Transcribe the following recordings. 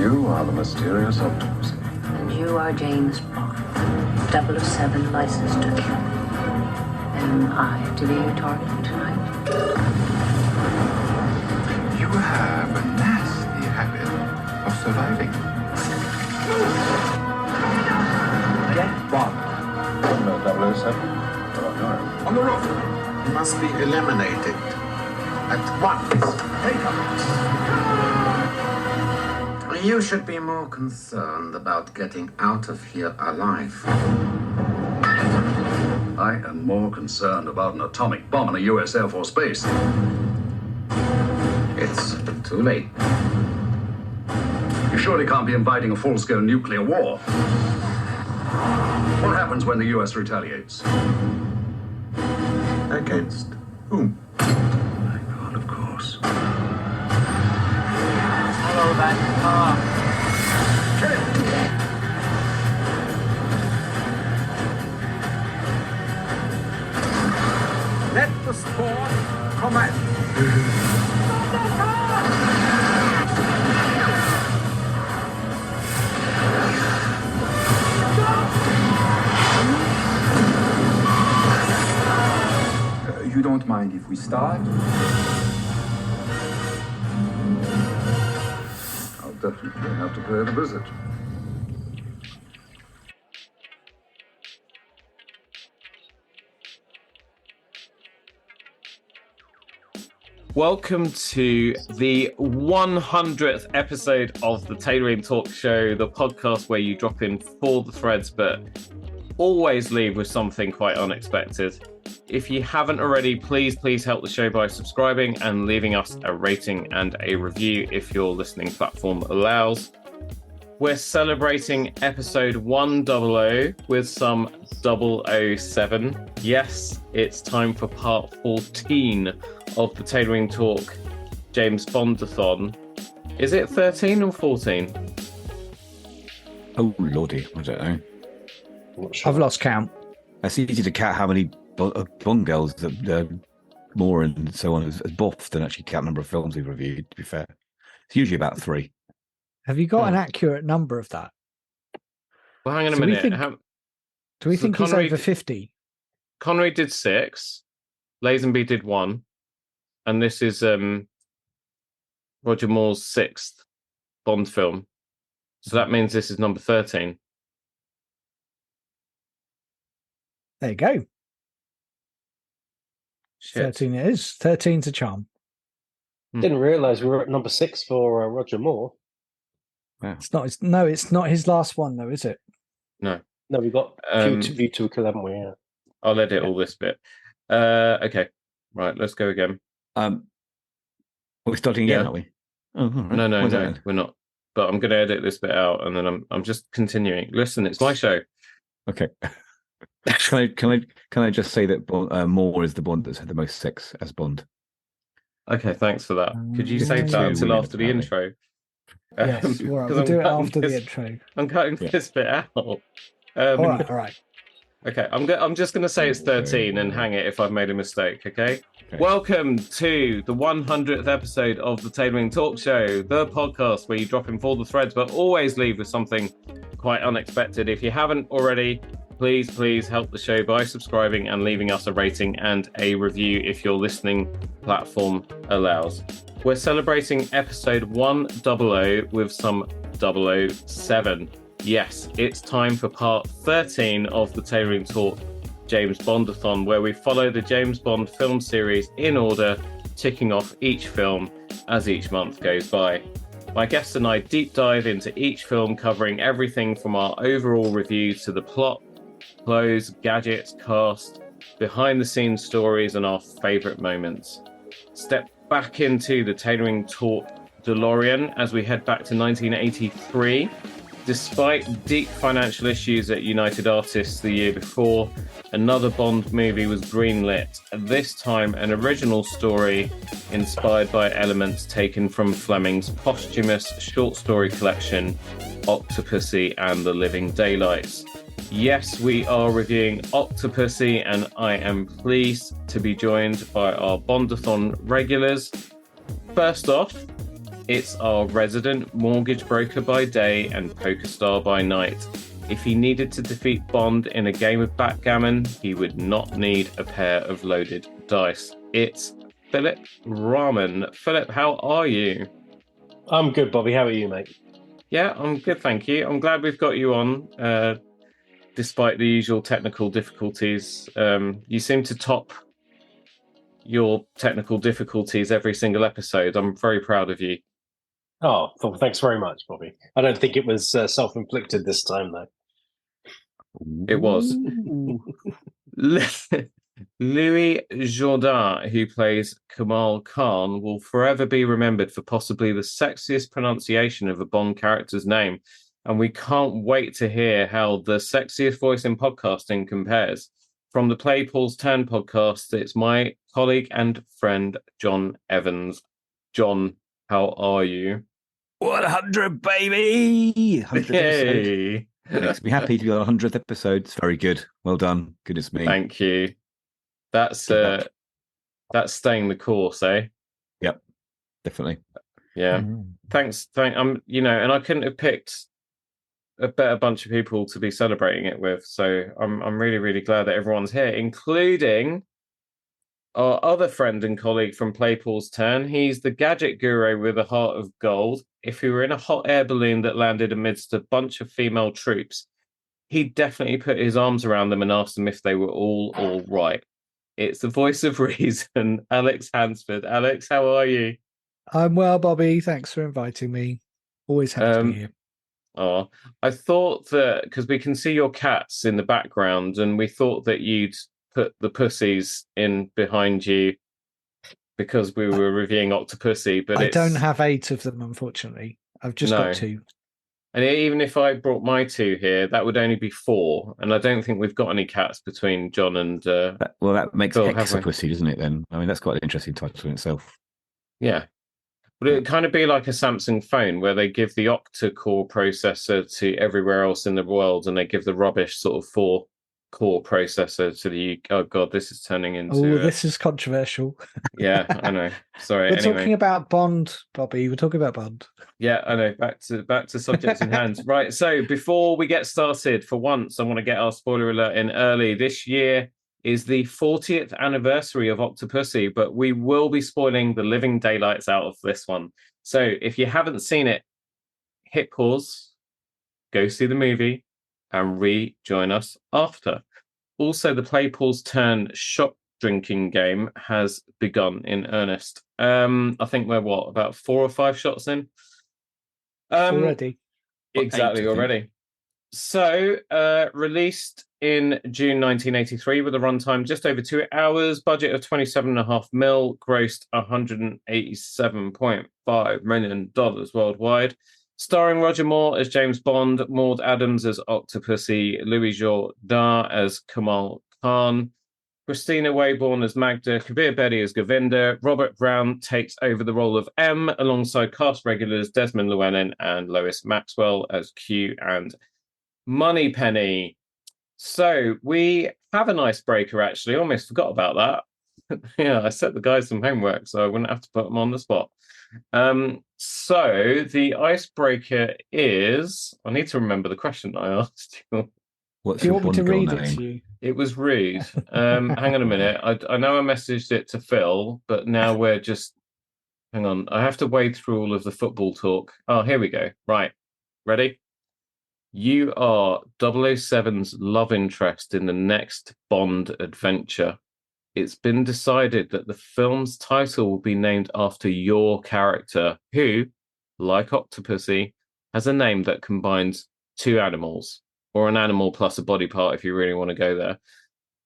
You are the mysterious Octopussy. And you are James Bond, 007 license to kill. Am I to be your target tonight? You have a nasty habit of surviving. Get Bond. Number 007? On the roof. He must be eliminated. At once. Take him. You should be more concerned about getting out of here alive. I am more concerned about an atomic bomb in a US Air Force base. It's too late. You surely can't be inviting a full-scale nuclear war. What happens when the US retaliates? Against whom? My God, of course. Hello, that car. Let the sport commence. You don't mind if we start? I'll definitely have to pay it a visit. Welcome to the 100th episode of the Tailoring Talk Show, the podcast where you drop in for the threads, but always leave with something quite unexpected. If you haven't already, please help the show by subscribing and leaving us a rating and a review if your listening platform allows. We're celebrating episode 100 with some 007. Yes, it's time for part 14 of the Tailoring Talk James Bondathon. Is it 13 or 14? Oh, lordy, I don't know. I've lost count. It's easy to count how many Bond girls that Moore and so on has boffed than actually count the number of films we've reviewed, to be fair. It's usually about 3. Have you got an accurate number of that? Well, hang on a Do we minute. think- Do we think he's Connery- over 50? Connery did 6, Lazenby did 1, and this is Roger Moore's 6th Bond film. So that means this is number 13. There you go. Shit. 13 it is. 13's a charm. Didn't realise we were at number 6 for Roger Moore. Wow. It's not his last one though, is it? No. No, we got View to a Kill, haven't we? Yeah. I'll edit all this bit. Okay. Right, let's go again. We're starting again, Yeah. aren't we? Oh, all right. No, What's that then? we're not. But I'm going to edit this bit out, and then I'm just continuing. Listen, it's my show. Okay. Can I just say that Moore is the Bond that's had the most sex as Bond? Okay, thanks for that. Could you Yeah, save that yeah. until after the intro? Yes. All right, 'cause we'll I'm do it cutting after this- the intro. I'm cutting Yeah. this bit out. All right. Okay, I'm just going to say it's 13 and hang it if I've made a mistake, okay? Okay. Welcome to the 100th episode of the Tailoring Talk Show, the podcast where you drop in for the threads, but always leave with something quite unexpected. If you haven't already, please help the show by subscribing and leaving us a rating and a review if your listening platform allows. We're celebrating episode 100 with some 007. Yes, it's time for part 13 of the Tailoring Talk James Bondathon, where we follow the James Bond film series in order, ticking off each film as each month goes by. My guests and I deep dive into each film, covering everything from our overall review to the plot, clothes, gadgets, cast, behind-the-scenes stories, and our favourite moments. Step back into the Tailoring Talk DeLorean as we head back to 1983. Despite deep financial issues at United Artists the year before, another Bond movie was greenlit, this time an original story inspired by elements taken from Fleming's posthumous short story collection, Octopussy and the Living Daylights. Yes, we are reviewing Octopussy, and I am pleased to be joined by our Bondathon regulars. First off, It's our resident mortgage broker by day and poker star by night. If he needed to defeat Bond in a game of backgammon, he would not need a pair of loaded dice. It's Philip Rahman. Philip, how are you? I'm good, Bobby. How are you, mate? Yeah, I'm good, thank you. I'm glad we've got you on, despite the usual technical difficulties. You seem to top your technical difficulties every single episode. I'm very proud of you. Oh, thanks very much, Bobby. I don't think it was self-inflicted this time, though. It was. Louis Jourdan, who plays Kamal Khan, will forever be remembered for possibly the sexiest pronunciation of a Bond character's name. And we can't wait to hear how the sexiest voice in podcasting compares. From the Play Paul's Turn podcast, it's my colleague and friend, John Evans. John, how are you? 100, baby! 100th episode. Hey. Makes me happy to be on 100th episode. It's very good. Well done. Goodness me. Thank you. That's staying the course, eh? Yep, definitely. Yeah. Thanks. And I couldn't have picked a better bunch of people to be celebrating it with. So I'm really, really glad that everyone's here, including our other friend and colleague from Play Paul's Turn. He's the gadget guru with a heart of gold. If he were in a hot air balloon that landed amidst a bunch of female troops, he'd definitely put his arms around them and ask them if they were all right. It's the voice of reason, Alex Hansford. Alex, how are you? I'm well, Bobby. Thanks for inviting me. Always happy to be here. Oh, I thought that because we can see your cats in the background, and we thought that you'd put the pussies in behind you because we were reviewing Octopussy, but I don't have 8 of them, unfortunately. I've just got 2. And even if I brought my 2 here, that would only be 4. And I don't think we've got any cats between John and that makes Phil, Hexapussy, doesn't it? Then I mean, that's quite an interesting title in itself. Yeah. Would it kind of be like a Samsung phone where they give the octa-core processor to everywhere else in the world, and they give the rubbish sort of 4-core processor to the... Oh, God, this is turning into... Oh, this is controversial. Yeah, I know. Sorry. We're anyway. talking about Bond, Bobby. We're talking about Bond. Yeah, I know. Back to subjects in hand. Right. So before we get started, for once, I want to get our spoiler alert in early. This year is the 40th anniversary of Octopussy, but we will be spoiling the living daylights out of this one. So if you haven't seen it, hit pause, go see the movie, and rejoin us after. Also, the Play Paul's Turn shot drinking game has begun in earnest. I think we're about 4 or 5 shots in. Already. Exactly, 8, already. So, released in June 1983 with a runtime just over 2 hours, budget of $27.5 million, grossed $187.5 million worldwide. Starring Roger Moore as James Bond, Maud Adams as Octopussy, Louis Jourdan as Kamal Khan, Christina Wayborn as Magda, Kabir Bedi as Govinda. Robert Brown takes over the role of M, alongside cast regulars Desmond Llewellyn and Lois Maxwell as Q and Moneypenny. So we have an icebreaker, actually. I almost forgot about that. Yeah, I set the guys some homework, so I wouldn't have to put them on the spot. So the icebreaker is... I need to remember the question I asked you. What's Do you your want me to Bond girl read it name? to you? It was rude. Hang on a minute. I know I messaged it to Phil, but now we're just... Hang on. I have to wade through all of the football talk. Oh, here we go. Right. Ready? You are 007's love interest in the next Bond adventure. It's been decided that the film's title will be named after your character, who, like Octopussy, has a name that combines 2 animals, or an animal plus a body part if you really want to go there.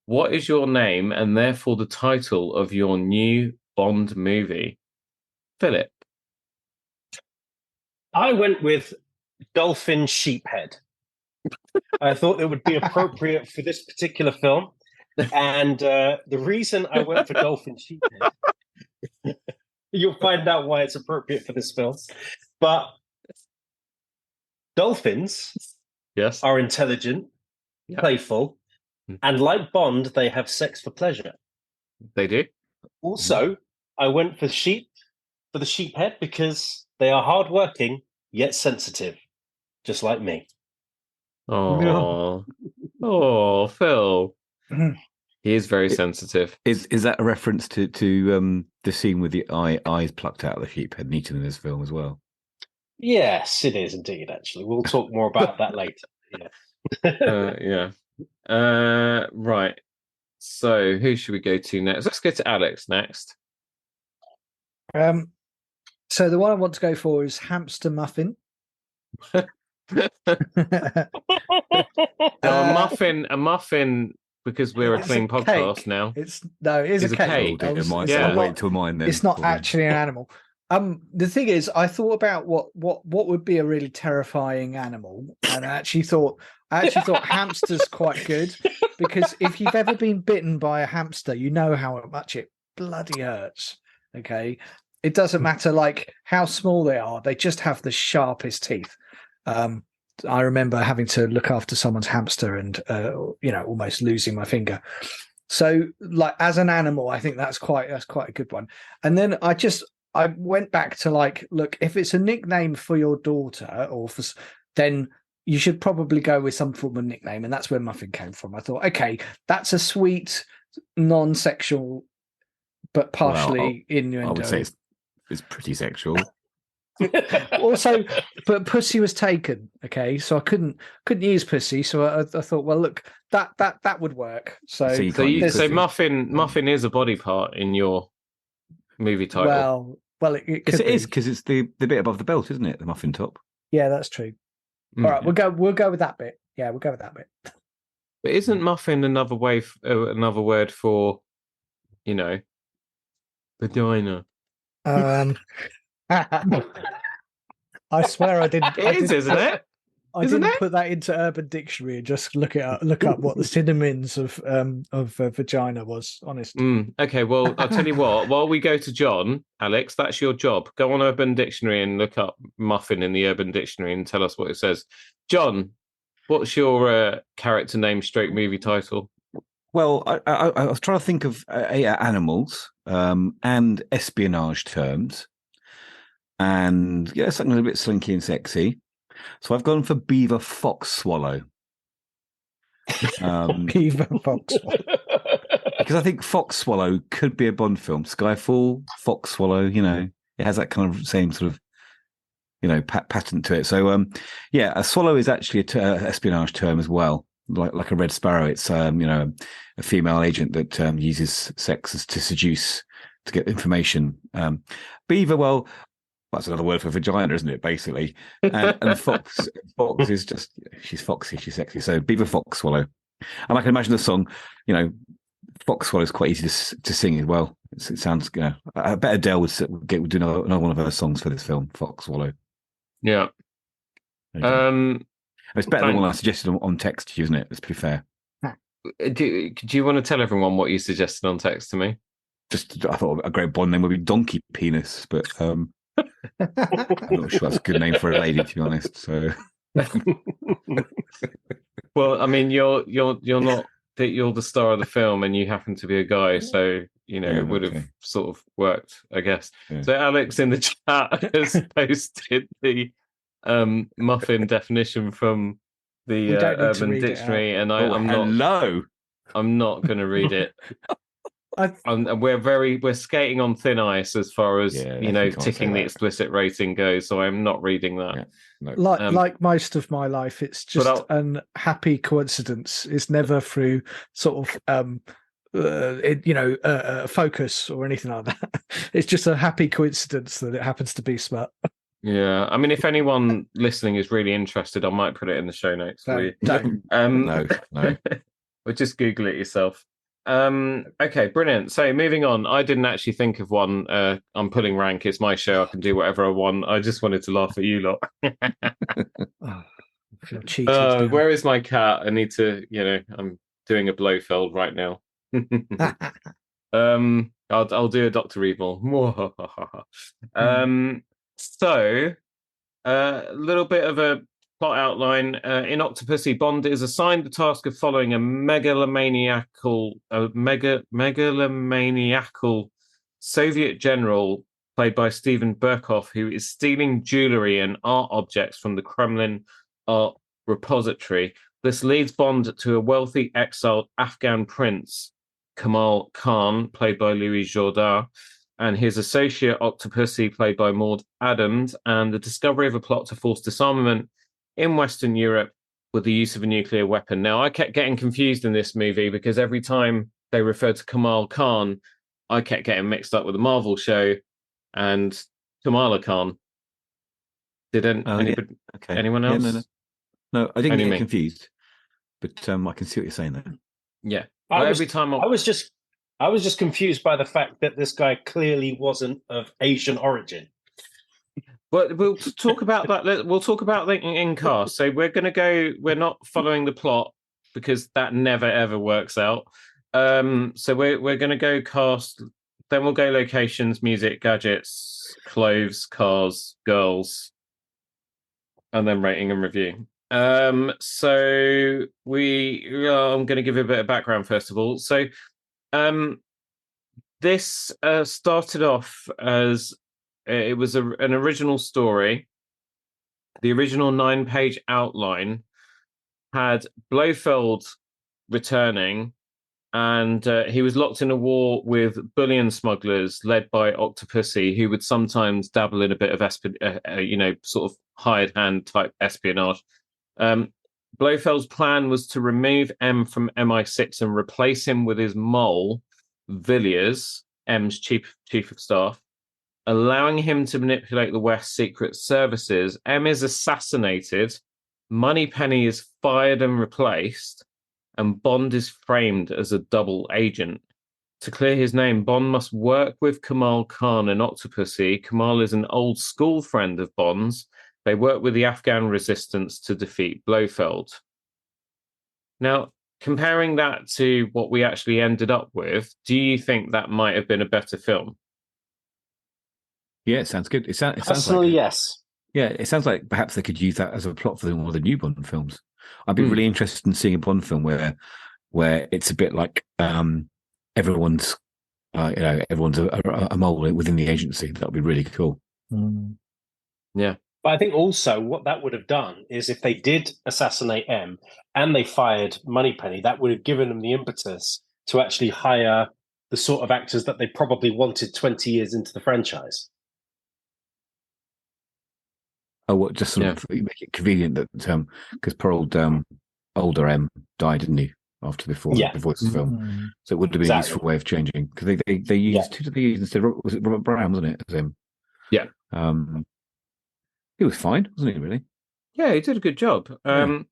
What is your name and therefore the title of your new Bond movie? Philip. I went with Dolphin Sheephead. I thought it would be appropriate for this particular film. And the reason I went for Dolphin Sheephead, you'll find out why it's appropriate for this film. But dolphins are intelligent, playful, and like Bond, they have sex for pleasure. They do. Also, I went for the sheephead because They are hardworking yet sensitive, just like me. Oh, oh, Phil. He is very sensitive. Is that a reference to the scene with the eyes plucked out of the sheep head and eaten in this film as well? Yes, it is indeed. Actually, we'll talk more about that later. Yeah. Right. So, who should we go to next? Let's go to Alex next. So the one I want to go for is hamster muffin. Now, a muffin, because we're a clean podcast cake. now. It is a cake. Wait till mine then. It's not actually an animal. The thing is, I thought about what would be a really terrifying animal, and I actually thought hamster's quite good, because if you've ever been bitten by a hamster, you know how much it bloody hurts. Okay, it doesn't matter like how small they are; they just have the sharpest teeth. I remember having to look after someone's hamster and almost losing my finger. So, like as an animal, I think that's quite a good one. And then I went back to like, look, if it's a nickname for your daughter then you should probably go with some form of nickname. And that's where Muffin came from. I thought, okay, that's a sweet, non-sexual, but partially innuendo. I would say it's pretty sexual. Also, but Pussy was taken. Okay. So I couldn't use Pussy. So I thought, well, look, that would work. So Muffin is a body part in your movie title. Well, it is because it's the bit above the belt, isn't it? The muffin top. Yeah, that's true. All right, we'll go with that bit. Yeah, we'll go with that bit. But isn't muffin another word for, vagina? I swear I didn't. Isn't it? I didn't put that into Urban Dictionary and just look up what the synonyms of vagina was. Honest. Okay, well, I'll tell you what. While we go to John, Alex, that's your job. Go on Urban Dictionary and look up muffin in the Urban Dictionary and tell us what it says. John, what's your character name / movie title? Well, I was trying to think of animals and espionage terms, and something a little bit slinky and sexy. So I've gone for Beaver Fox Swallow. Beaver Fox Swallow. Because I think Fox Swallow could be a Bond film. Skyfall, Fox Swallow, it has that kind of same sort of, pattern to it. So, a swallow is actually a espionage term as well. Like a Red Sparrow, it's, a female agent that uses sex to seduce, to get information. Beaver, well, that's another word for vagina, isn't it? Basically, and fox is just she's foxy, she's sexy. So Beaver Fox Swallow, and I can imagine the song. Fox Swallow is quite easy to sing as well. It sounds, I bet Adele would do another one of her songs for this film, Fox Swallow. Yeah. It's better than one I suggested on text to you, isn't it? Let's be fair. Do you want to tell everyone what you suggested on text to me? I thought a great Bond name would be Donkey Penis, but I'm not sure that's a good name for a lady, to be honest. So, well, I mean, you're not that you're the star of the film, and you happen to be a guy, so it would have sort of worked, I guess. Yeah. So Alex in the chat has posted the muffin definition from the Urban Dictionary, and I'm not going to read it. We're skating on thin ice as far as ticking the explicit rating goes, so I'm not reading that. Yeah, no. Like most of my life, it's just an happy coincidence. It's never through sort of focus or anything like that. It's just a happy coincidence that it happens to be smut. Yeah, I mean, if anyone listening is really interested, I might put it in the show notes for you. No. Or just Google it yourself. Okay, brilliant. So moving on, I didn't actually think of one. I'm pulling rank. It's my show. I can do whatever I want. I just wanted to laugh at you lot. I feel cheated. Where is my cat? I need to, I'm doing a Blofeld right now. I'll do a Dr. Evil. So, a little bit of a plot outline. In Octopussy, Bond is assigned the task of following a megalomaniacal Soviet general played by Steven Berkoff, who is stealing jewelry and art objects from the Kremlin art repository. This leads Bond to a wealthy exiled Afghan prince, Kamal Khan, played by Louis Jourdain, and his associate Octopussy, played by Maud Adams, and the discovery of a plot to force disarmament in Western Europe with the use of a nuclear weapon. Now, I kept getting confused in this movie because every time they referred to Kamal Khan, I kept getting mixed up with the Marvel show and Kamala Khan. Didn't anybody, Okay. anyone else? Yeah, no, I didn't Only get me. confused, but I can see what you're saying there. Yeah. I Every time I was just confused by the fact that this guy clearly wasn't of Asian origin. But we'll talk about that. We'll talk about that in cast. So we're going to go. We're not following the plot because that never ever works out. So we're going to go cast. Then we'll go locations, music, gadgets, clothes, cars, girls, and then rating and review. So I'm going to give you a bit of background first of all. So, this started off as it was an original story. The original 9-page outline had Blofeld returning, and he was locked in a war with bullion smugglers led by Octopussy, who would sometimes dabble in a bit of sort of hired hand type espionage. Blofeld's plan was to remove M from MI6 and replace him with his mole, Villiers, M's chief of staff, allowing him to manipulate the West's secret services. M is assassinated, Moneypenny is fired and replaced, and Bond is framed as a double agent. To clear his name, Bond must work with Kamal Khan and Octopussy. Kamal is an old school friend of Bond's. They work with the Afghan resistance to defeat Blofeld. Now, comparing that to what we actually ended up with, do you think that might have been a better film? Yeah, it sounds good. It sounds Personally, like, yes. yeah, it sounds like perhaps they could use that as a plot for one of the new Bond films. I'd be really interested in seeing a Bond film where it's a bit like everyone's a mole within the agency. That would be really cool. Yeah. But I think also what that would have done is if they did assassinate M and they fired Moneypenny, that would have given them the impetus to actually hire the sort of actors that they probably wanted 20 years into the franchise. Oh, what? Just sort of make it convenient that because poor old older M died, didn't he? Before this film, so it would have been a useful way of changing because they used who did they use instead? Was it Robert Brown? Wasn't it? As him? Yeah. He was fine, wasn't he? Really? Yeah, he did a good job. I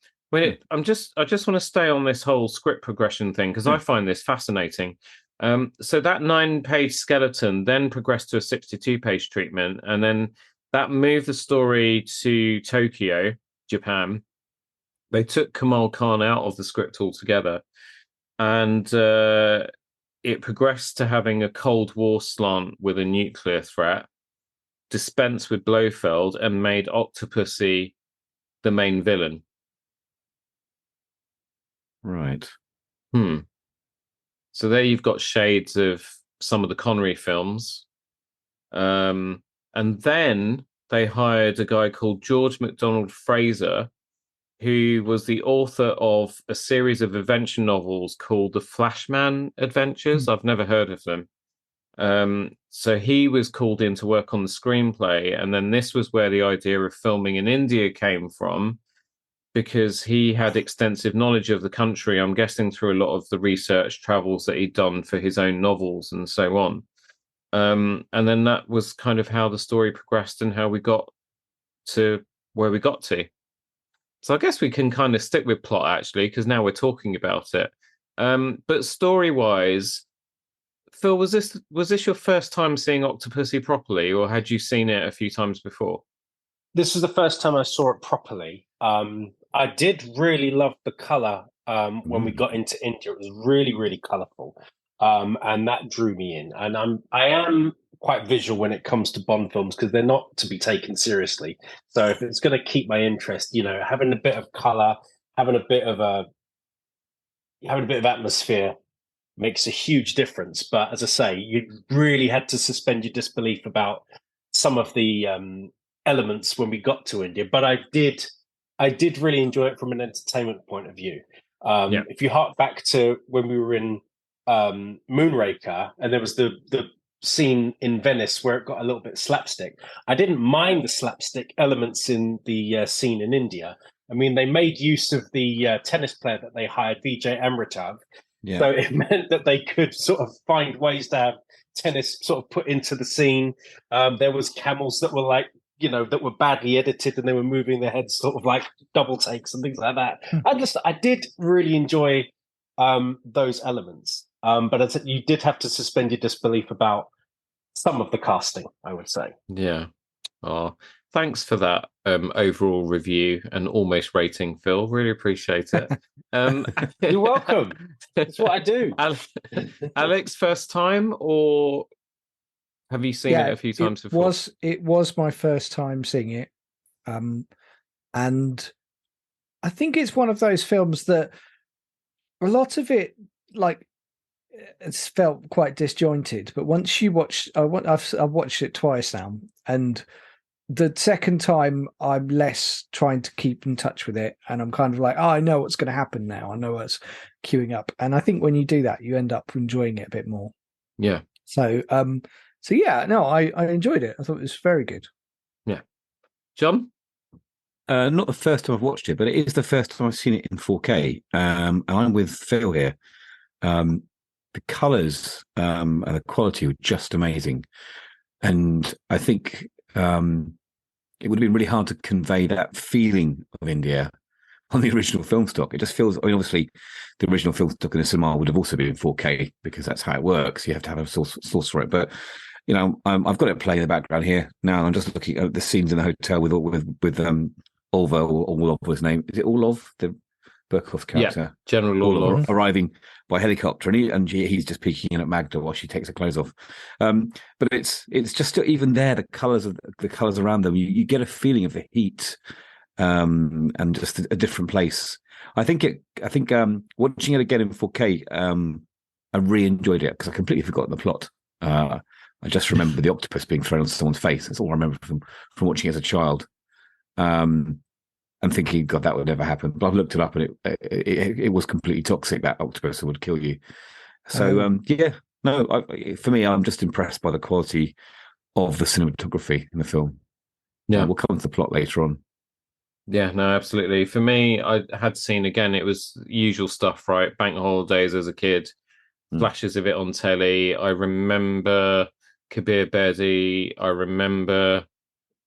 just want to stay on this whole script progression thing because I find this fascinating. So that 9-page skeleton then progressed to a 62-page treatment, and then that moved the story to Tokyo, Japan. They took Kamal Khan out of the script altogether, and it progressed to having a Cold War slant with a nuclear threat, dispensed with Blofeld, and made Octopussy the main villain. Right. So there you've got shades of some of the Connery films. And then they hired a guy called George MacDonald Fraser, who was the author of a series of adventure novels called The Flashman Adventures. I've never heard of them. So he was called in to work on the screenplay. And then this was where the idea of filming in India came from, because he had extensive knowledge of the country, I'm guessing through a lot of the research travels that he'd done for his own novels and so on. And then that was kind of how the story progressed and how we got to where we got to. So I guess we can kind of stick with plot, actually, because now we're talking about it. But story-wise, Phil, was this your first time seeing Octopussy properly, or had you seen it a few times before? This was the first time I saw it properly. I did really love the color when we got into India. It was really, really colorful. And that drew me in. And I am quite visual when it comes to Bond films because they're not to be taken seriously. So if it's going to keep my interest, having a bit of color, having a bit of atmosphere makes a huge difference. But as I say, you really had to suspend your disbelief about some of the elements when we got to India. But I did really enjoy it from an entertainment point of view. If you hark back to when we were in Moonraker, and there was the scene in Venice where it got a little bit slapstick, I didn't mind the slapstick elements in the scene in India. I mean, they made use of the tennis player that they hired, Vijay Amritav. Yeah. So it meant that they could sort of find ways to have tennis sort of put into the scene. There was camels that were like, that were badly edited, and they were moving their heads sort of like double takes and things like that. I did really enjoy those elements. But you did have to suspend your disbelief about some of the casting, I would say. Yeah. Oh, thanks for that overall review and almost rating, Phil. Really appreciate it. You're welcome. That's what I do. Alex, first time, or have you seen it a few times before? It was my first time seeing it. And I think it's one of those films that a lot of it, like, it's felt quite disjointed. But once you watch, I've watched it twice now, and the second time I'm less trying to keep in touch with it, and I'm kind of like, I know what's going to happen now. I know what's queuing up, and I think when you do that, you end up enjoying it a bit more. Yeah. So yeah, no, I enjoyed it. I thought it was very good. Yeah. John? Not the first time I've watched it, but it is the first time I've seen it in 4K. And I'm with Phil here. The colours and the quality were just amazing. And I think it would have been really hard to convey that feeling of India on the original film stock. It just feels, obviously, the original film stock in the cinema would have also been in 4K because that's how it works. You have to have a source for it. But, I've got it playing in the background here now. I'm just looking at the scenes in the hotel with Olva, or Orlov was his name. Is it Orlov, the Burkhoff character? Yeah, General Orlov. Arriving by helicopter, and he's just peeking in at Magda while she takes her clothes off. But it's just even there, the colours around them. You get a feeling of the heat, and just a different place. I think watching it again in 4K, I really enjoyed it because I completely forgot the plot. I just remember the octopus being thrown on someone's face. That's all I remember from watching as a child. And thinking, God, that would never happen. But I've looked it up, and it was completely toxic. That octopus would kill you. So for me, I'm just impressed by the quality of the cinematography in the film. Yeah, we'll come to the plot later on. Yeah, no, absolutely. For me, I had seen again. It was usual stuff, right? Bank holidays as a kid, flashes of it on telly. I remember Kabir Bedi. I remember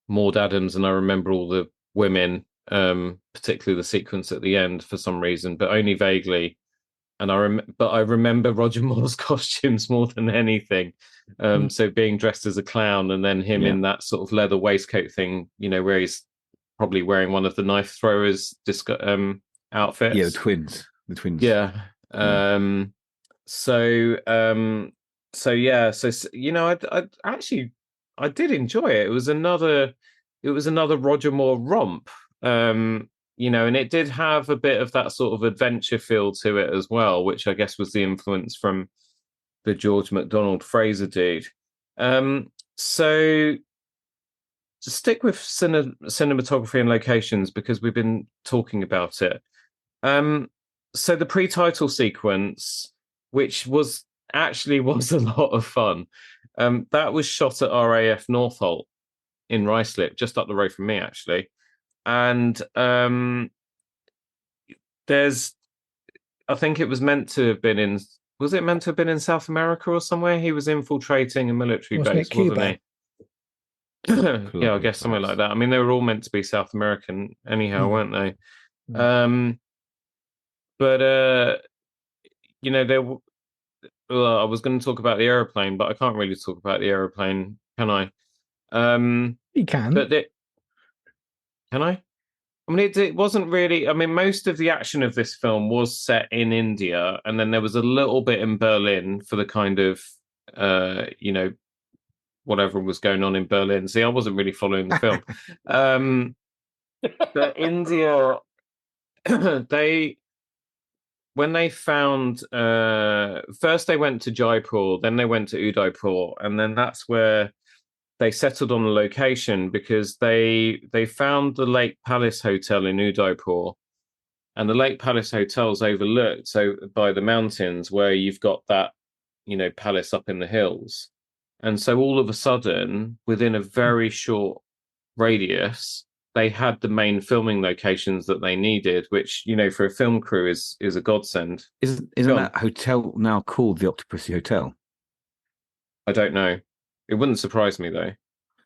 Maud Adams, and I remember all the women, particularly the sequence at the end for some reason, but only vaguely. And I remember Roger Moore's costumes more than anything. So being dressed as a clown, and then him in that sort of leather waistcoat thing, where he's probably wearing one of the knife throwers outfits. Yeah, the twins. Yeah. I did enjoy it. It was another Roger Moore romp, and it did have a bit of that sort of adventure feel to it as well, which I guess was the influence from the George MacDonald Fraser dude. So to stick with cinematography and locations, because we've been talking about it. So the pre-title sequence, which was a lot of fun, that was shot at RAF Northolt in Ruislip, just up the road from me, actually. And I think it was meant to have been in. Was it meant to have been in South America or somewhere? He was infiltrating a military base, wasn't he? Yeah, I guess somewhere like that. I mean, they were all meant to be South American anyhow, weren't they? I was going to talk about the aeroplane, but I can't really talk about the aeroplane, can I? You can. Can I? I mean, it wasn't really. I mean, most of the action of this film was set in India, and then there was a little bit in Berlin for the kind of, whatever was going on in Berlin. See, I wasn't really following the film. But India, when they found first they went to Jaipur, then they went to Udaipur, and then that's where they settled on the location because they found the Lake Palace Hotel in Udaipur, and the Lake Palace Hotel is overlooked so by the mountains where you've got that, palace up in the hills. And so all of a sudden, within a very short radius, they had the main filming locations that they needed, which, for a film crew is a godsend. Isn't that hotel now called the Octopussy Hotel? I don't know. It wouldn't surprise me though.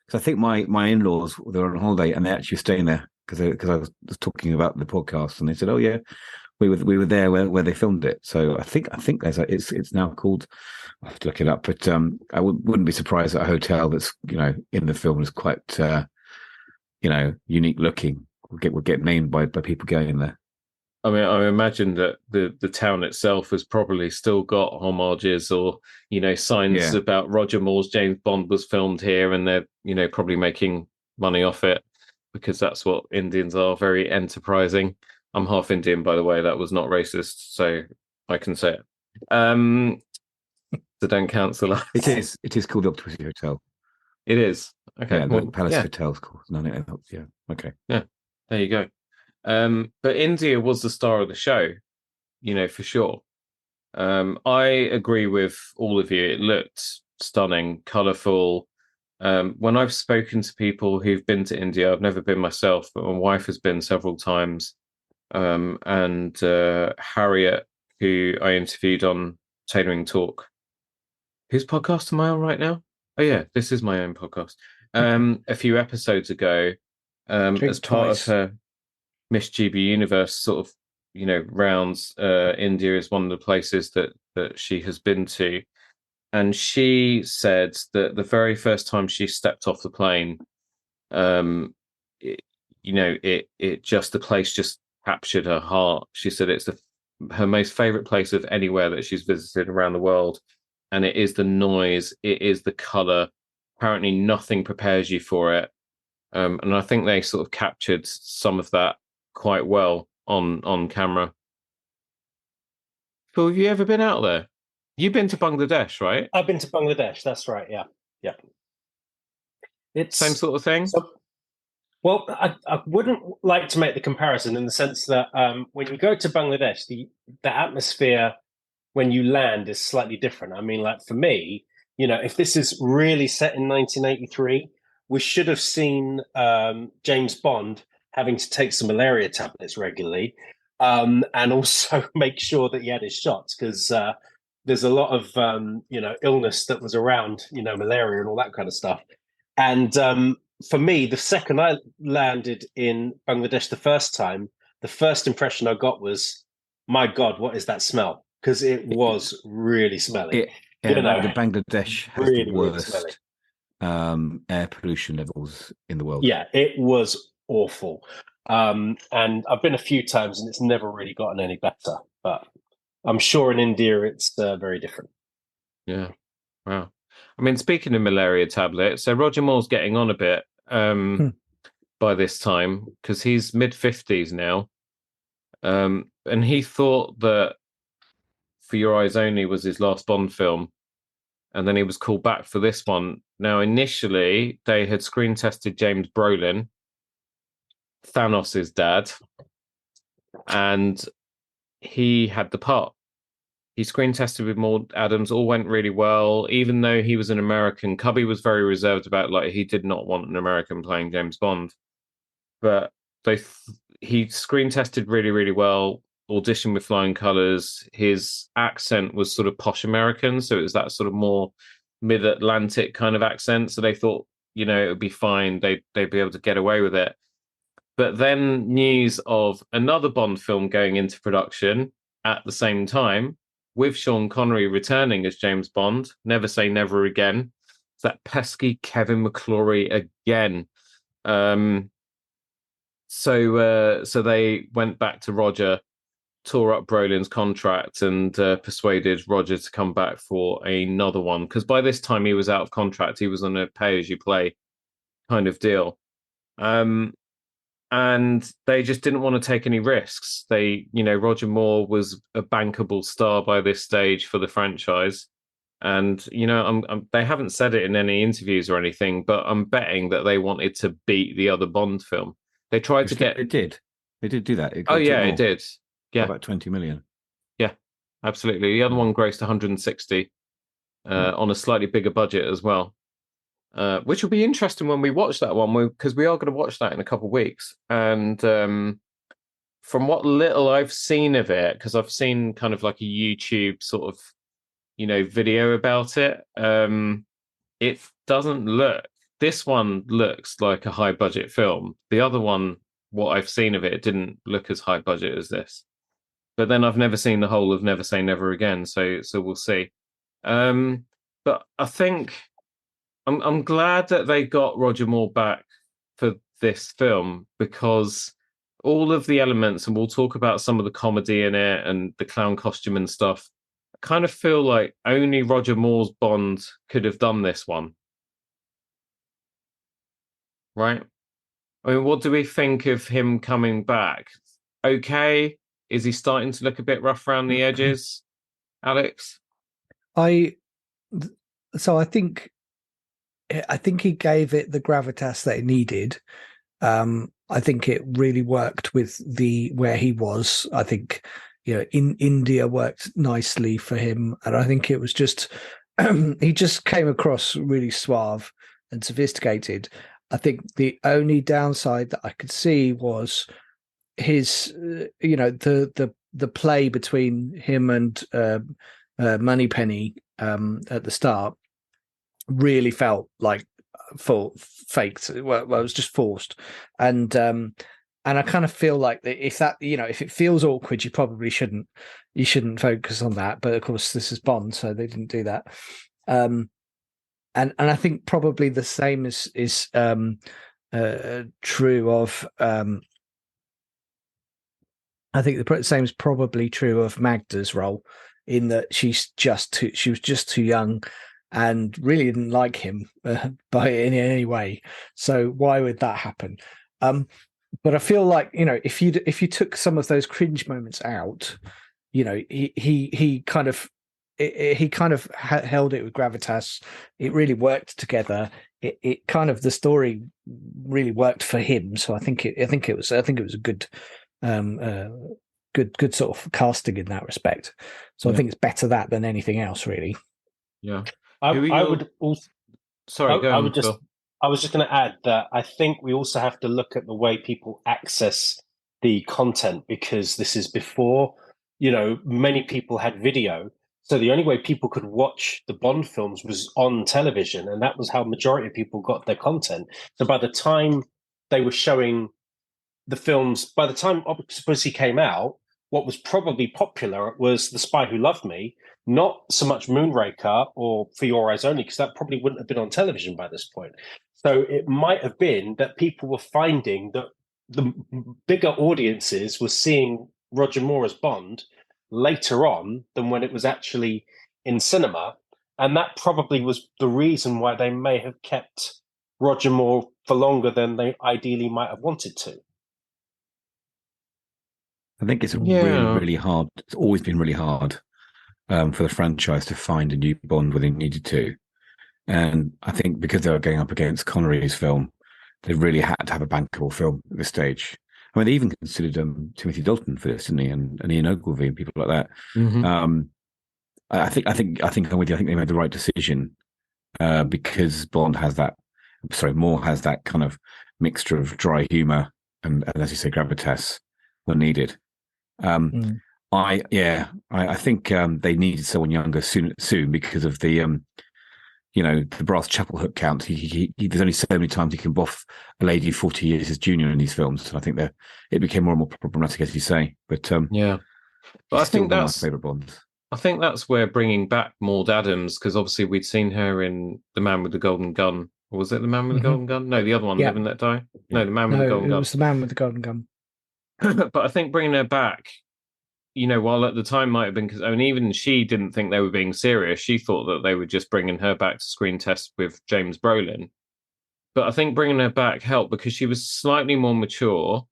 Because I think my in-laws, they were on holiday and they actually were staying there because I was talking about the podcast and they said, "Oh yeah, we were there where they filmed it." So I think it's now called. I have to look it up, but I wouldn't be surprised that a hotel that's in the film is quite unique looking will get named by people going there. I mean, I imagine that the town itself has probably still got homages or, signs about Roger Moore's James Bond was filmed here, and they're, probably making money off it because that's what Indians are, very enterprising. I'm half Indian, by the way. That was not racist, so I can say it. So don't cancel us. It is called the Octopussy Hotel. It is. Okay. Yeah, the Palace Hotel is called. No, yeah. Okay. Yeah. There you go. But India was the star of the show, for sure. I agree with all of you. It looked stunning, colourful. When I've spoken to people who've been to India, I've never been myself, but my wife has been several times. And Harriet, who I interviewed on Tailoring Talk. Whose podcast am I on right now? Oh, yeah, this is my own podcast. A few episodes ago, as part of her Miss GB Universe sort of, rounds, India is one of the places that she has been to. And she said that the very first time she stepped off the plane, the place just captured her heart. She said it's her most favorite place of anywhere that she's visited around the world. And it is the noise, it is the color. Apparently nothing prepares you for it. And I think they sort of captured some of that quite well on camera. Phil, have you ever been out there? You've been to Bangladesh, right? I've been to Bangladesh. That's right. Yeah. It's same sort of thing. Well, I wouldn't like to make the comparison in the sense that when you go to Bangladesh, the atmosphere when you land is slightly different. I mean, like for me, if this is really set in 1983, we should have seen James Bond having to take some malaria tablets regularly, and also make sure that he had his shots because there's a lot of illness that was around, malaria and all that kind of stuff. And for me, the second I landed in Bangladesh the first time, the first impression I got was, my God, what is that smell? Because it was really smelly. The Bangladesh has the worst air pollution levels in the world. Yeah, it was awful. And I've been a few times and it's never really gotten any better. But I'm sure in India it's very different. Yeah. Wow. I mean, speaking of malaria tablets, so Roger Moore's getting on a bit by this time because he's mid-50s now. And he thought that For Your Eyes Only was his last Bond film. And then he was called back for this one. Now, initially, they had screen tested James Brolin, Thanos' dad, and he had the part. He screen tested with Maud Adams, all went really well, even though he was an American. Cubby was very reserved about, he did not want an American playing James Bond. But he screen tested really, really well, auditioned with flying colours. His accent was sort of posh American, so it was that sort of more mid-Atlantic kind of accent. So they thought, it would be fine. They'd be able to get away with it. But then news of another Bond film going into production at the same time, with Sean Connery returning as James Bond, Never Say Never Again. It's that pesky Kevin McClory again. So they went back to Roger, tore up Brolin's contract and persuaded Roger to come back for another one. Because by this time he was out of contract. He was on a pay-as-you-play kind of deal. and they just didn't want to take any risks. Roger Moore was a bankable star by this stage for the franchise. And, they haven't said it in any interviews or anything, but I'm betting that they wanted to beat the other Bond film. They tried to get... It did. They did do that. Oh, yeah, it did. Yeah. About 20 million. Yeah, absolutely. The other one grossed 160 on a slightly bigger budget as well, which will be interesting when we watch that one, because we are going to watch that in a couple of weeks. And from what little I've seen of it, because I've seen kind of like a YouTube sort of, video about it, it doesn't look... This one looks like a high budget film. The other one, what I've seen of it didn't look as high budget as this. But then I've never seen the whole of Never Say Never Again, so we'll see. But I think I'm glad that they got Roger Moore back for this film, because all of the elements, and we'll talk about some of the comedy in it and the clown costume and stuff, I kind of feel like only Roger Moore's Bond could have done this one. Right? I mean, what do we think of him coming back? Okay. Is he starting to look a bit rough around the edges, Alex? I think he gave it the gravitas that it needed. I think it really worked with where he was. I think, in India worked nicely for him, and I think it was just he just came across really suave and sophisticated. I think the only downside that I could see was his, the play between him and Moneypenny at the start really felt like faked. Well, it was just forced, and I kind of feel like if it feels awkward, you probably shouldn't focus on that. But of course, this is Bond, so they didn't do that. And I think probably the same is true of. I think the same is probably true of Magda's role, in that she was just too young, and really didn't like him in any way. So why would that happen? But I feel like, if you took some of those cringe moments out, he kind of held it with gravitas. It really worked together. It kind of, the story really worked for him. So I think it was a good good sort of casting in that respect. So I think it's better that than anything else, really. Yeah. I would also. Sorry, go on, Phil. I was just going to add that I think we also have to look at the way people access the content, because this is before, many people had video. So the only way people could watch the Bond films was on television, and that was how majority of people got their content. So by the time they were showing the films, by the time Octopussy came out, what was probably popular was The Spy Who Loved Me, not so much Moonraker or For Your Eyes Only, because that probably wouldn't have been on television by this point. So it might have been that people were finding that the bigger audiences were seeing Roger Moore as Bond later on than when it was actually in cinema. And that probably was the reason why they may have kept Roger Moore for longer than they ideally might have wanted to. I think it's really, really hard. It's always been really hard for the franchise to find a new Bond when they needed to. And I think because they were going up against Connery's film, they really had to have a bankable film at this stage. I mean, they even considered Timothy Dalton for this, didn't he? And Ian Ogilvy and people like that. Mm-hmm. I think I'm with you. I think they made the right decision because Moore has that kind of mixture of dry humor and as you say, gravitas when needed. I think they needed someone younger soon because of the the brass chapel hook count. He there's only so many times he can boff a lady 40 years his junior in these films. So I think that it became more and more problematic, as you say. But but I think that's my favorite Bonds. I think that's where bringing back Maud Adams, because obviously we'd seen her in The Man with the Golden Gun. Or was it The Man with the Golden Gun? No, the other one, Live and Let Die. No, The Man with the Golden Gun. It was The Man with the Golden Gun. But I think bringing her back, while at the time might have been, because even she didn't think they were being serious. She thought that they were just bringing her back to screen test with James Brolin. But I think bringing her back helped because she was slightly more mature,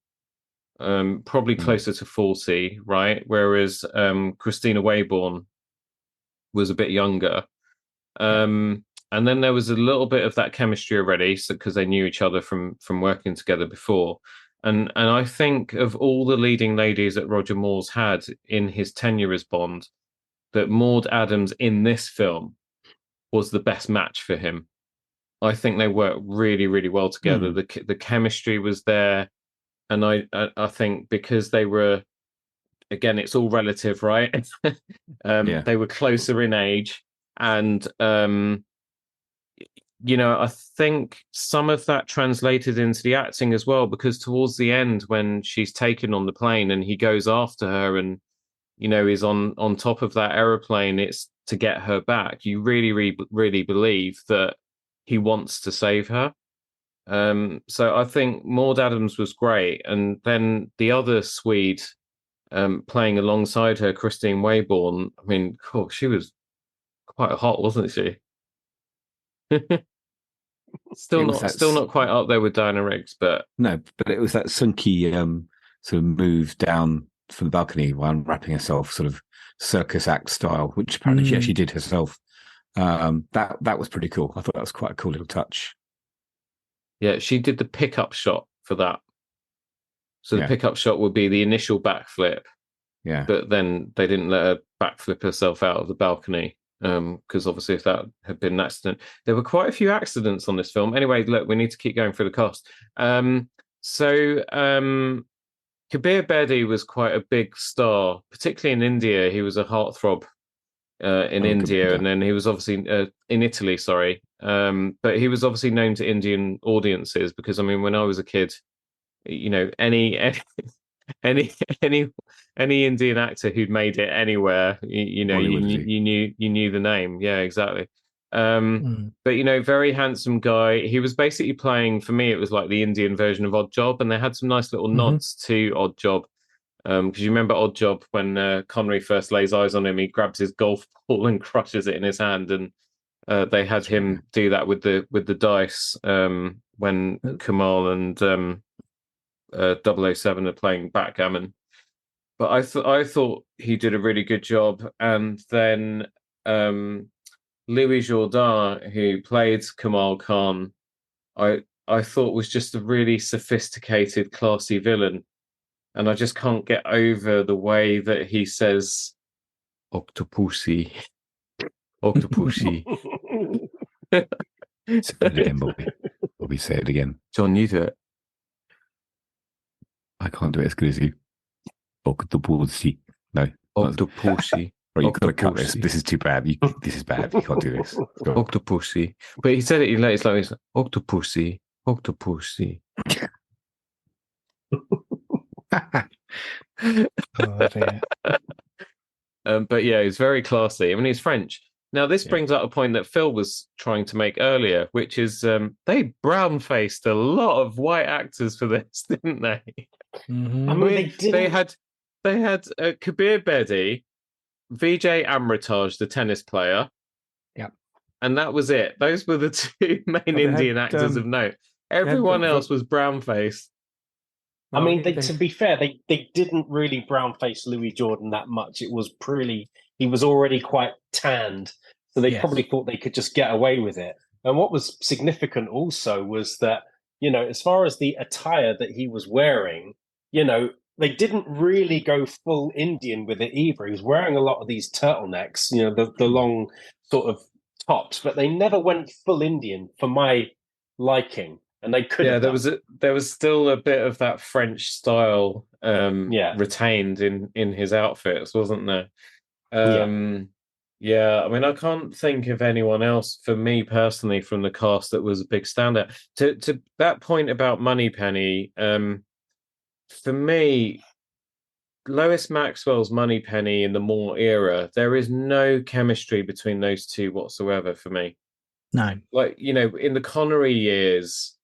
probably closer to 40, right? Whereas Christina Wayborn was a bit younger. And then there was a little bit of that chemistry already, so because they knew each other from working together before. And I think of all the leading ladies that Roger Moore's had in his tenure as Bond, that Maud Adams in this film was the best match for him. I think they worked really, really well together. The chemistry was there, and I think because they were, again, it's all relative, right? They were closer in age, and I think some of that translated into the acting as well, because towards the end, when she's taken on the plane and he goes after her and is on top of that aeroplane, it's to get her back. You really, really, really believe that he wants to save her. So I think Maud Adams was great, and then the other Swede playing alongside her, Christine Wayborn. I mean, she was quite hot, wasn't she? Still not quite up there with Diana Riggs, but no, but it was that sunky sort of move down from the balcony while unwrapping herself, sort of circus act style, which apparently she actually did herself. That was pretty cool. I thought that was quite a cool little touch. Yeah, she did the pickup shot for that. So the pickup shot would be the initial backflip. Yeah. But then they didn't let her backflip herself out of the balcony. Because obviously if that had been an accident, there were quite a few accidents on this film. Anyway, look, we need to keep going through the cast. Kabir Bedi was quite a big star, particularly in India. He was a heartthrob in India, and then he was obviously in Italy, sorry. But he was obviously known to Indian audiences because, I mean, when I was a kid, any Indian actor who'd made it anywhere, you knew the name. Yeah, exactly. But very handsome guy. He was basically playing, for me, it was like the Indian version of Odd Job, and they had some nice little nods to Odd Job. Because you remember Odd Job when Connery first lays eyes on him, he grabs his golf ball and crushes it in his hand, and they had him do that with the dice when Kamal and 007 are playing backgammon. But I thought he did a really good job. And then Louis Jourdan, who played Kamal Khan, I thought was just a really sophisticated, classy villain. And I just can't get over the way that he says Octopussy. Octopussy. Say it again, Bobby. Bobby, say it again. John, you do it. I can't do it as good as you. Octopussy. No. Octopussy. Right, you've got to cut this. This is too bad. This is bad. You can't do this. Octopussy. But he said it in it's like Octopussy. Octopussy. Oh, dear. But yeah, he's very classy. I mean, he's French. Now, this brings up a point that Phil was trying to make earlier, which is they brown-faced a lot of white actors for this, didn't they? Mm-hmm. I mean, they had Kabir Bedi, Vijay Amritaj, the tennis player. Yeah. And that was it. Those were the two main Indian actors of note. Everyone else was brown-faced. I mean, to be fair, they didn't really brown-face Louis Jordan that much. It was he was already quite tanned, so they probably thought they could just get away with it. And what was significant also was that, as far as the attire that he was wearing, they didn't really go full Indian with it either. He was wearing a lot of these turtlenecks, the long sort of tops, but they never went full Indian for my liking. And they could. Yeah, there was still a bit of that French style retained in his outfits, wasn't there? Yeah, I mean, I can't think of anyone else for me personally from the cast that was a big standout. To that point about Moneypenny, for me, Lois Maxwell's Moneypenny in the Moore era, there is no chemistry between those two whatsoever for me. No. Like, in the Connery years,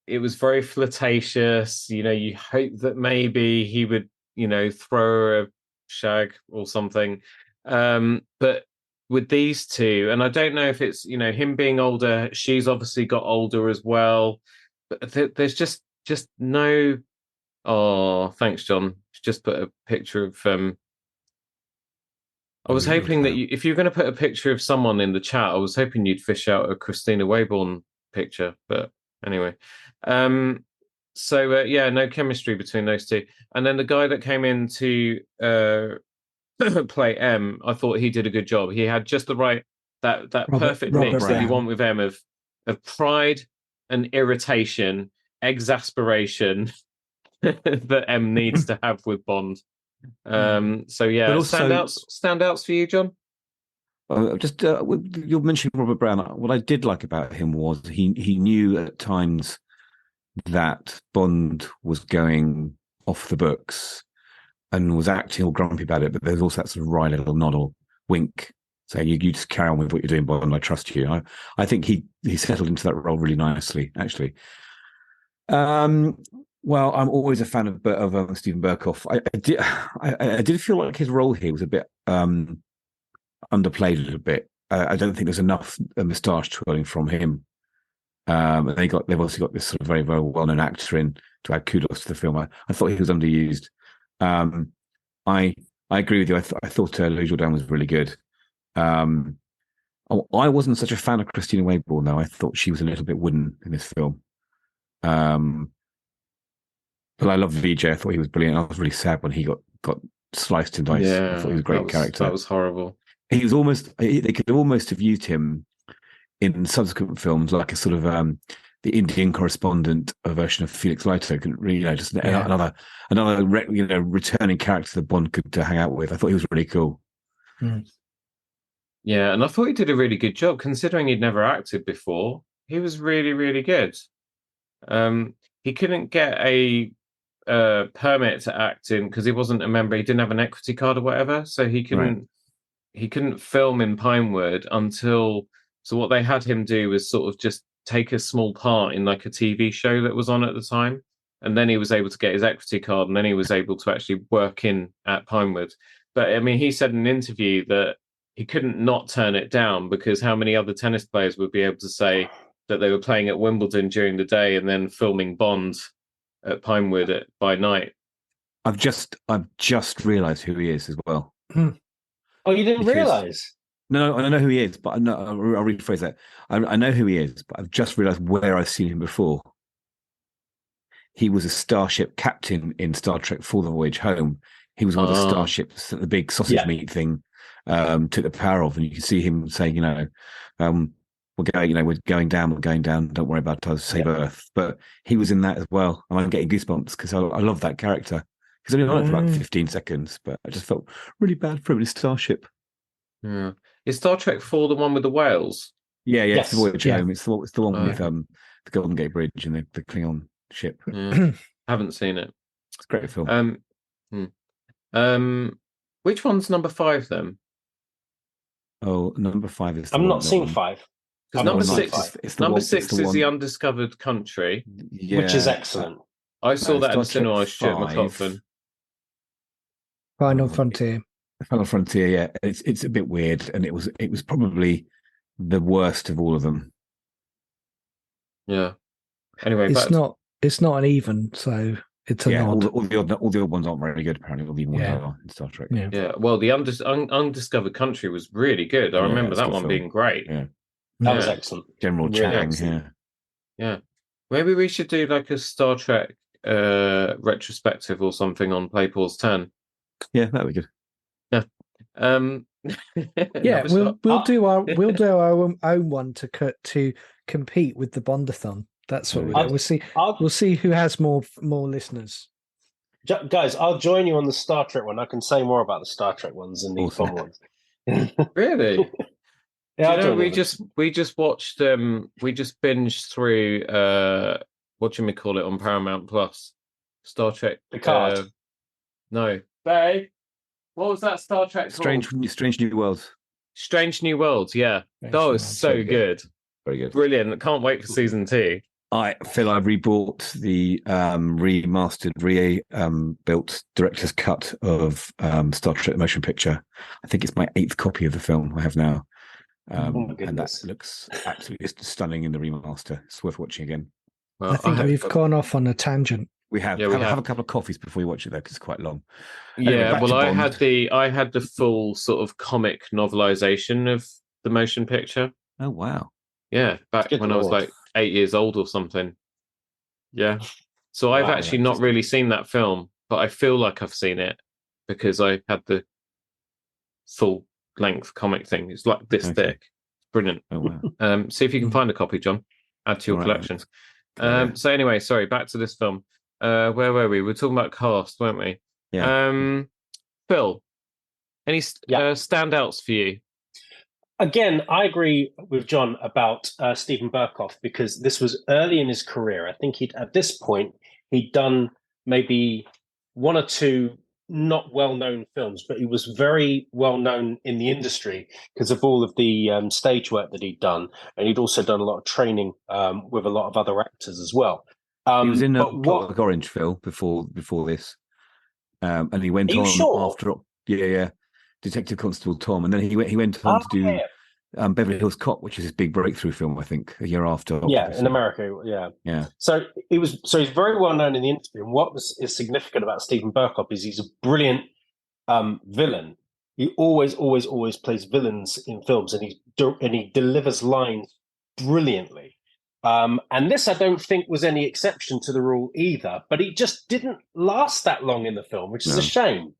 it was very flirtatious. You hope that maybe he would, throw a shag or something. But with these two, and I don't know if it's him being older. She's obviously got older as well, but there's just no. Oh, thanks, John. Just put a picture of. I was hoping that if you're going to put a picture of someone in the chat, I was hoping you'd fish out a Christina Wayborn picture. But anyway, so yeah, no chemistry between those two. And then the guy that came in to play M, I thought he did a good job. He had just the right that perfect mix that you want with M of pride and irritation, exasperation that M needs to have with Bond. So yeah, But also, standouts for you, John. You're mentioning Robert Brown. What I did like about him was he knew at times that Bond was going off the books and was acting all grumpy about it, but there's also that sort of wry little nod or wink saying, you just carry on with what you're doing, Bond, I trust you. I think he settled into that role really nicely, actually. Well, I'm always a fan of Stephen Berkoff. I did feel like his role here was a bit underplayed a little bit. I don't think there's enough moustache twirling from him. They've also got this sort of very, very well-known actor in to add kudos to the film. I thought he was underused. I agree with you. I thought Louis Jourdan was really good. I wasn't such a fan of Christina Wayborn, though. I thought she was a little bit wooden in this film. But I loved VJ. I thought he was brilliant. I was really sad when he got sliced and diced. Yeah, I thought he was a great character. That was horrible. He was they could almost have used him in subsequent films like a sort of the Indian correspondent version of Felix Leiter. Just another returning character that Bond could hang out with. I thought he was really cool. Yeah, and I thought he did a really good job considering he'd never acted before. He was really, really good. He couldn't get a permit to act in because he wasn't a member. He didn't have an equity card or whatever, so he couldn't film in Pinewood until. So what they had him do was sort of just take a small part in like a TV show that was on at the time, and then he was able to get his equity card, and then he was able to actually work in at Pinewood. But I mean, he said in an interview that he couldn't not turn it down because how many other tennis players would be able to say that they were playing at Wimbledon during the day and then filming Bond at Pinewood by night. I've just realised who he is as well. Oh, you didn't realise? No, I know who he is, but I'll rephrase that. I know who he is, but I've just realised where I've seen him before. He was a starship captain in Star Trek For the Voyage Home. He was one of the starships that the big sausage meat thing took the power of, and you can see him saying, we're going down. Don't worry about it. I'll save Earth. But he was in that as well, and I'm getting goosebumps because I love that character. He's only on it for about 15 seconds, but I just felt really bad for him in his starship. Yeah, is Star Trek 4 the one with the whales? Yeah, it's the Voyage Home. It's the one with the Golden Gate Bridge and the Klingon ship. Yeah. Haven't seen it. It's a great film. Which one's number 5 then? Oh, number 5 is. I'm not seeing 5. Because number 6 is the Undiscovered Country, which is excellent. I saw that in the cinema. I shit my coffin. Final Frontier. Final Frontier, yeah. It's a bit weird, and it was probably the worst of all of them. Yeah. Anyway, it's not an even, so it's a nod. All the other ones aren't very good. Apparently, all the even ones are in Star Trek. Yeah. Well, the Undiscovered Country was really good. I remember that one being great. Yeah. That was excellent. General Chang. Yeah. Maybe we should do like a Star Trek retrospective or something on Play Pause 10. Yeah, that'd be good. Yeah. Yeah, we'll do our own one to compete with the Bondathon. That's what we'll do. We'll see who has more listeners. Guys, I'll join you on the Star Trek one. I can say more about the Star Trek ones than these Bond ones. Really? Yeah, do you know, we just watched we just binged through what do you call it on Paramount Plus? Star Trek Picard. No. Babe. What was that Star Trek called? Strange New Worlds. Strange New Worlds, yeah. That was so good. Very good. Brilliant. Can't wait for season 2. I rebought the remastered, built director's cut of Star Trek: The Motion Picture. I think it's my 8th copy of the film I have now, Oh my and that goodness. looks absolutely stunning in the remaster. It's worth watching again. Well, I think we've gone off on a tangent. We have. Yeah, we have a have. couple of coffees before we watch it though, because it's quite long. Yeah, Anyway, back well, to I Bond. had the full sort of comic novelization of the motion picture. Oh wow! Yeah, back Good when I was Lord. like 8 years old or something. Yeah. So I've Wow, actually not really seen that film, but I feel like I've seen it because I had the full length comic thing. It's like this Okay. thick. Brilliant. Oh wow! See if you can find a copy, John. Add to your All right, collection. good idea. So anyway, sorry, back to this film. Where were we? We were talking about cast, weren't we? Yeah. Phil, any Yeah. standouts for you? Again, I agree with John about Stephen Burkoff because this was early in his career. I think at this point he'd done maybe one or two not well-known films, but he was very well-known in the industry because of all of the stage work that he'd done, and he'd also done a lot of training with a lot of other actors as well. He was in Clockwork Orange, Phil, before this, and he went Are you on sure? after. Yeah, Detective Constable Tom, and then he went on to do Beverly Hills Cop, which is his big breakthrough film, I think, a year after. Yeah, in America, yeah. So he's very well known in the industry. And what is significant about Stephen Burkoff is he's a brilliant villain. He always plays villains in films, and he delivers lines brilliantly. And this, I don't think, was any exception to the rule either. But he just didn't last that long in the film, which is a shame.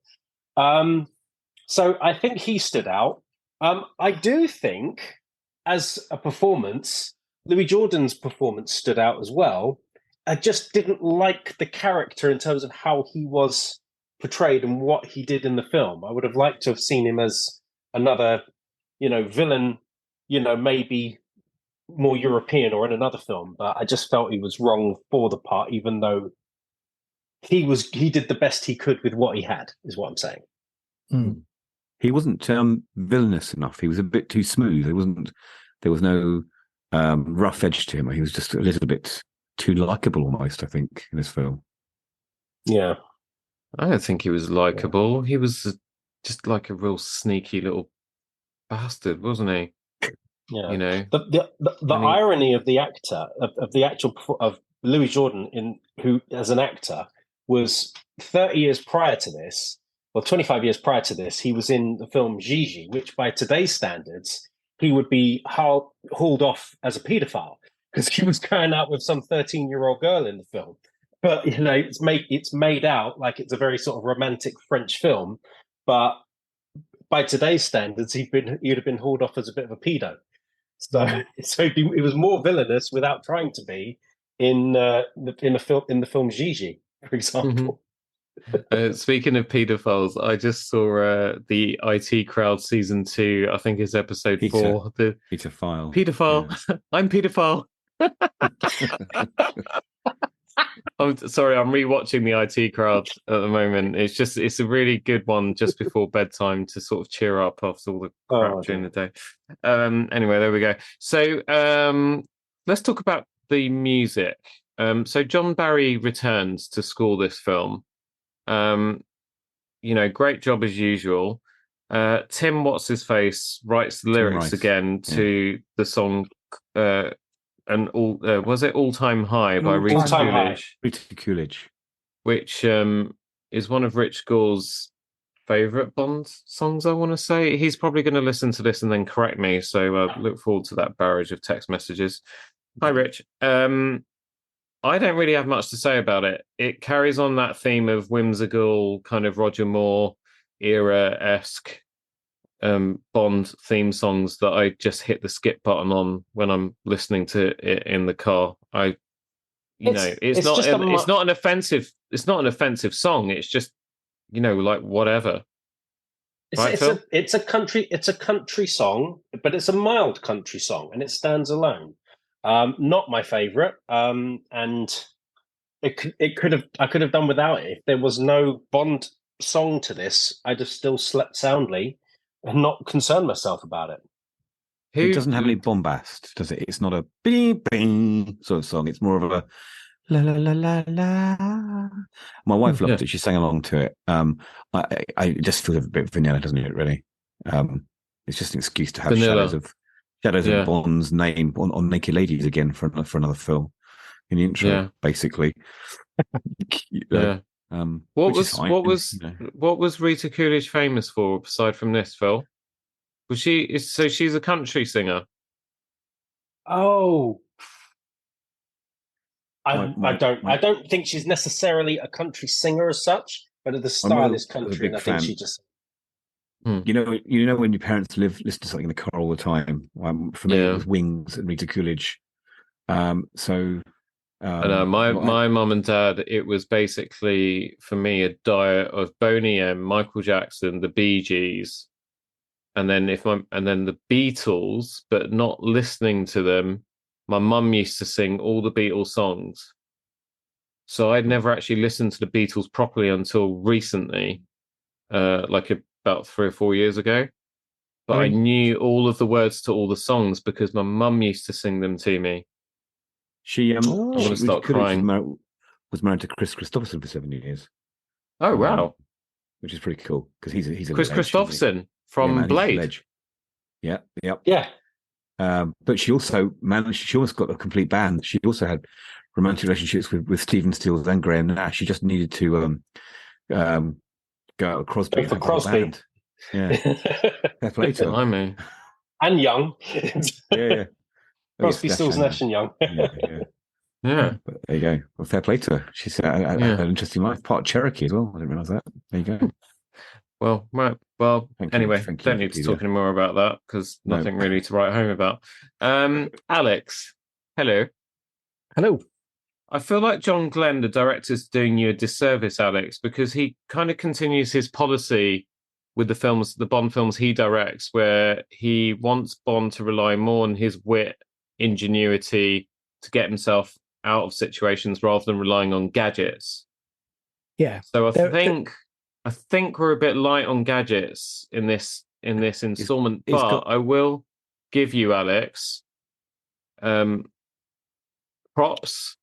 So I think he stood out. I do think, as a performance, Louis Jordan's performance stood out as well. I just didn't like the character in terms of how he was portrayed and what he did in the film. I would have liked to have seen him as another, villain, maybe more European or in another film. But I just felt he was wrong for the part, even though he did the best he could with what he had, is what I'm saying. Mm. He wasn't villainous enough. He was a bit too smooth. There was no rough edge to him. He was just a little bit too likable, almost, I think, in this film. Yeah. I don't think he was likable. He was just like a real sneaky little bastard, wasn't he? Yeah. The irony of the actor, of the actual of Louis Jordan who as an actor was 30 years prior to this. Well, 25 years prior to this, he was in the film Gigi, which by today's standards, he would be hauled off as a paedophile because he was going out with some 13-year-old girl in the film. But, it's made out like it's a very sort of romantic French film. But by today's standards, he'd have been hauled off as a bit of a pedo. So he was more villainous without trying to be in the film Gigi, for example. Mm-hmm. Speaking of paedophiles, I just saw the IT Crowd season 2. I think it's episode 4. The Pedophile. Yeah. I'm paedophile. I'm sorry, I'm rewatching the IT Crowd at the moment. It's a really good one just before bedtime to sort of cheer up after all the crap during the day. Anyway, there we go. So let's talk about the music. So John Barry returns to score this film. Great job as usual. Tim What's-His-Face writes the lyrics again to the song was it All Time High by Rita Coolidge? Rita Coolidge. Which is one of Rich Gore's favourite Bond songs, I want to say. He's probably going to listen to this and then correct me, so look forward to that barrage of text messages. Hi, Rich. I don't really have much to say about it. It carries on that theme of whimsical, kind of Roger Moore era-esque Bond theme songs that I just hit the skip button on when I'm listening to it in the car. It's not an offensive song. It's just, like whatever. It's a country song, but it's a mild country song, and it stands alone. Not my favorite, and I could have done without it. If there was no Bond song to this, I'd have still slept soundly and not concerned myself about it. It doesn't have any bombast, does it? It's not a bing bing sort of song. It's more of a la la la la la. My wife loved it. She sang along to it. I just feel a bit vanilla, doesn't it? Really. It's just an excuse to have shadows of Bond's name on naked ladies again for another film in the intro, basically. What was Rita Coolidge famous for aside from this, Phil? She's a country singer. Oh, I don't think she's necessarily a country singer as such, but the style is country, and I think she just. You know when your parents listen to something in the car all the time. For me, it was Wings and Rita Coolidge. I know my mum and dad. It was basically for me a diet of Boney M, Michael Jackson, the Bee Gees, and then the Beatles, but not listening to them. My mum used to sing all the Beatles songs, so I'd never actually listened to the Beatles properly until recently, about 3 or 4 years ago. But I knew all of the words to all the songs because my mum used to sing them to me. She I'm going to start crying. Was married to Chris Christopherson for 7 years. Oh wow, which is pretty cool because he's a Chris Christopherson from Blade. Yeah. But she also managed. She almost got a complete band. She also had romantic relationships with Stephen Stills and Graham Nash. She just needed to go out Crosby. For Crosby. Yeah. Fair play to her. I mean, and Young. Yeah. Crosby, Stills, Nash, and Young. Yeah. But there you go. Well, fair play to her. She's had an interesting life. Part Cherokee as well. I didn't realise that. There you go. Well, right. Well, anyway, don't need to talk anymore about that because nothing really to write home about. Alex, hello. Hello. I feel like John Glenn, the director, is doing you a disservice, Alex, because he kind of continues his policy with the Bond films he directs, where he wants Bond to rely more on his wit, ingenuity to get himself out of situations rather than relying on gadgets. Yeah. So I think we're a bit light on gadgets in this installment, but I will give you, Alex, props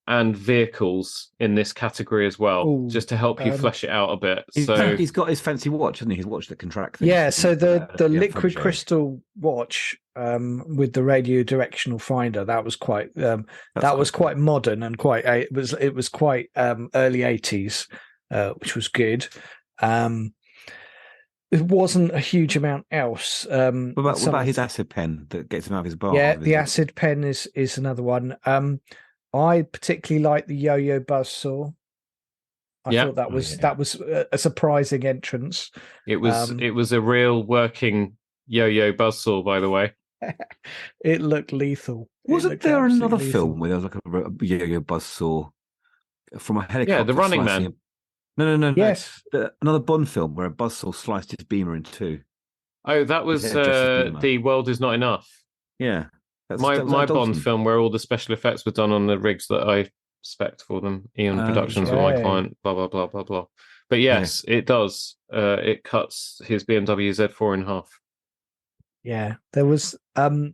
and vehicles in this category as well, just to help you flesh it out a bit. So he's got his fancy watch, hasn't he? His watch that can track things. Yeah, so the liquid crystal watch with the radio directional finder, that was quite quite modern and quite it was quite early 80s, which was good. There wasn't a huge amount else. What about his acid pen that gets him out of his bar? Yeah, the acid pen is another one. I particularly like the yo-yo buzzsaw. I thought that was a surprising entrance. It was a real working yo-yo buzzsaw, by the way. It looked lethal. Wasn't there another film where there was like a yo-yo buzzsaw from a helicopter? Yeah, The Running Man. No. Yes, another Bond film where a buzzsaw sliced his beamer in two. Oh, that was The World Is Not Enough. Yeah. My Bond film where all the special effects were done on the rigs that I spec'd for them. Eon Productions were my client, blah, blah, blah, blah, blah. But yes, it does. It cuts his BMW Z4 in half. Yeah, there was... I think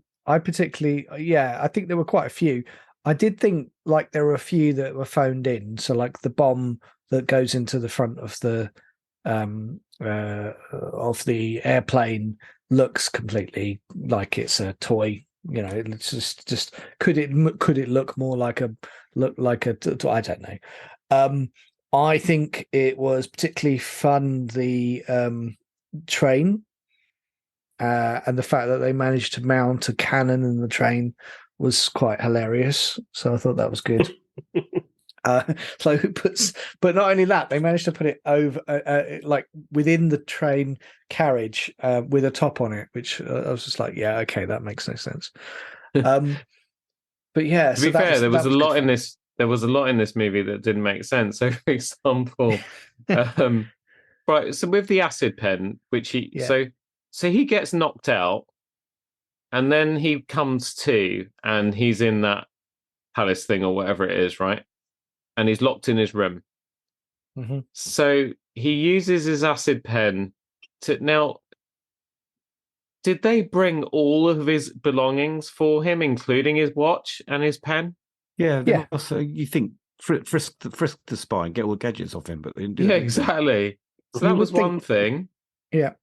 there were quite a few. I did think like there were a few that were phoned in. So like the bomb that goes into the front of the airplane looks completely like it's a toy. You know, it's just could it look more like a I don't know. I think it was particularly fun, the train, and the fact that they managed to mount a cannon in the train was quite hilarious. So I thought that was good. But not only that, they managed to put it over like within the train carriage with a top on it, which I was just like, yeah, okay, that makes no sense. But yeah, to be fair, there was a lot in this. There was a lot in this movie that didn't make sense. So, for example, right. So with the acid pen, which so he gets knocked out, and then he comes to, and he's in that palace thing or whatever it is, right? And he's locked in his room. Mm-hmm. So he uses his acid pen to... Now, did they bring all of his belongings for him, including his watch and his pen? Yeah, Yeah. Also, you think frisk the spy and get all the gadgets off him, but they didn't do Yeah, that. exactly. So You that would was one think- thing. Yeah.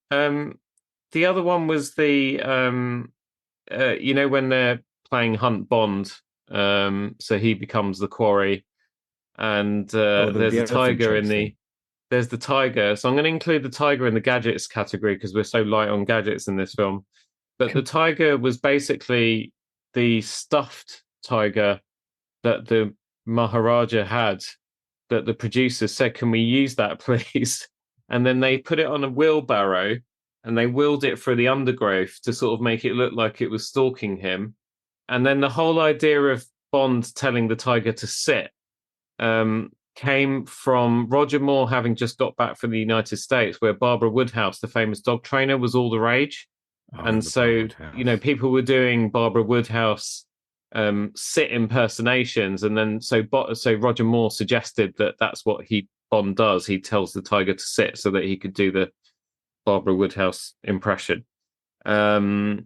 The other one was the when they're playing Hunt Bond, so he becomes the quarry, and there's the a tiger elephant in chase the thing. there's the tiger. So I'm going to include the tiger in the gadgets category because we're so light on gadgets in this film. But the tiger was basically the stuffed tiger that the Maharaja had, that the producers said, "Can we use that, please?" And then they put it on a wheelbarrow and they wheeled it through the undergrowth to sort of make it look like it was stalking him. And then the whole idea of Bond telling the tiger to sit came from Roger Moore having just got back from the United States, where Barbara Woodhouse, the famous dog trainer, was all the rage. And so, people were doing Barbara Woodhouse sit impersonations, and then so Roger Moore suggested that that's what Bond does. He tells the tiger to sit so that he could do the Barbara Woodhouse impression. So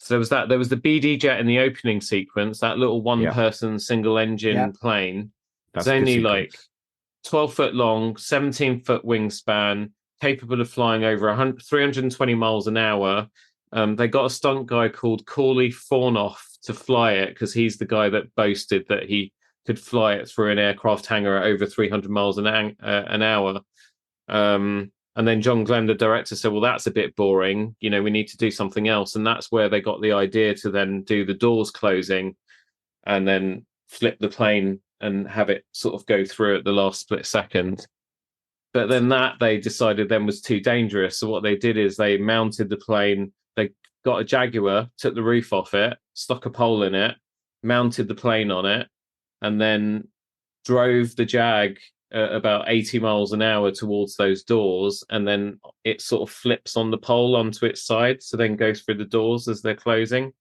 there was that. There was the BD jet in the opening sequence, that little one-person single-engine plane. It's only like 12 foot long, 17-foot wingspan, capable of flying over 320 miles an hour. They got a stunt guy called Corley Fornoff to fly it because he's the guy that boasted that he could fly it through an aircraft hangar at over 300 miles an hour. And then John Glenn, the director, said, well, that's a bit boring. We need to do something else. And that's where they got the idea to then do the doors closing and then flip the plane and have it sort of go through at the last split second. But then that they decided then was too dangerous. So what they did is they mounted the plane. They got a Jaguar, took the roof off it, stuck a pole in it, mounted the plane on it, and then drove the Jag about 80 miles an hour towards those doors. And then it sort of flips on the pole onto its side, so then goes through the doors as they're closing.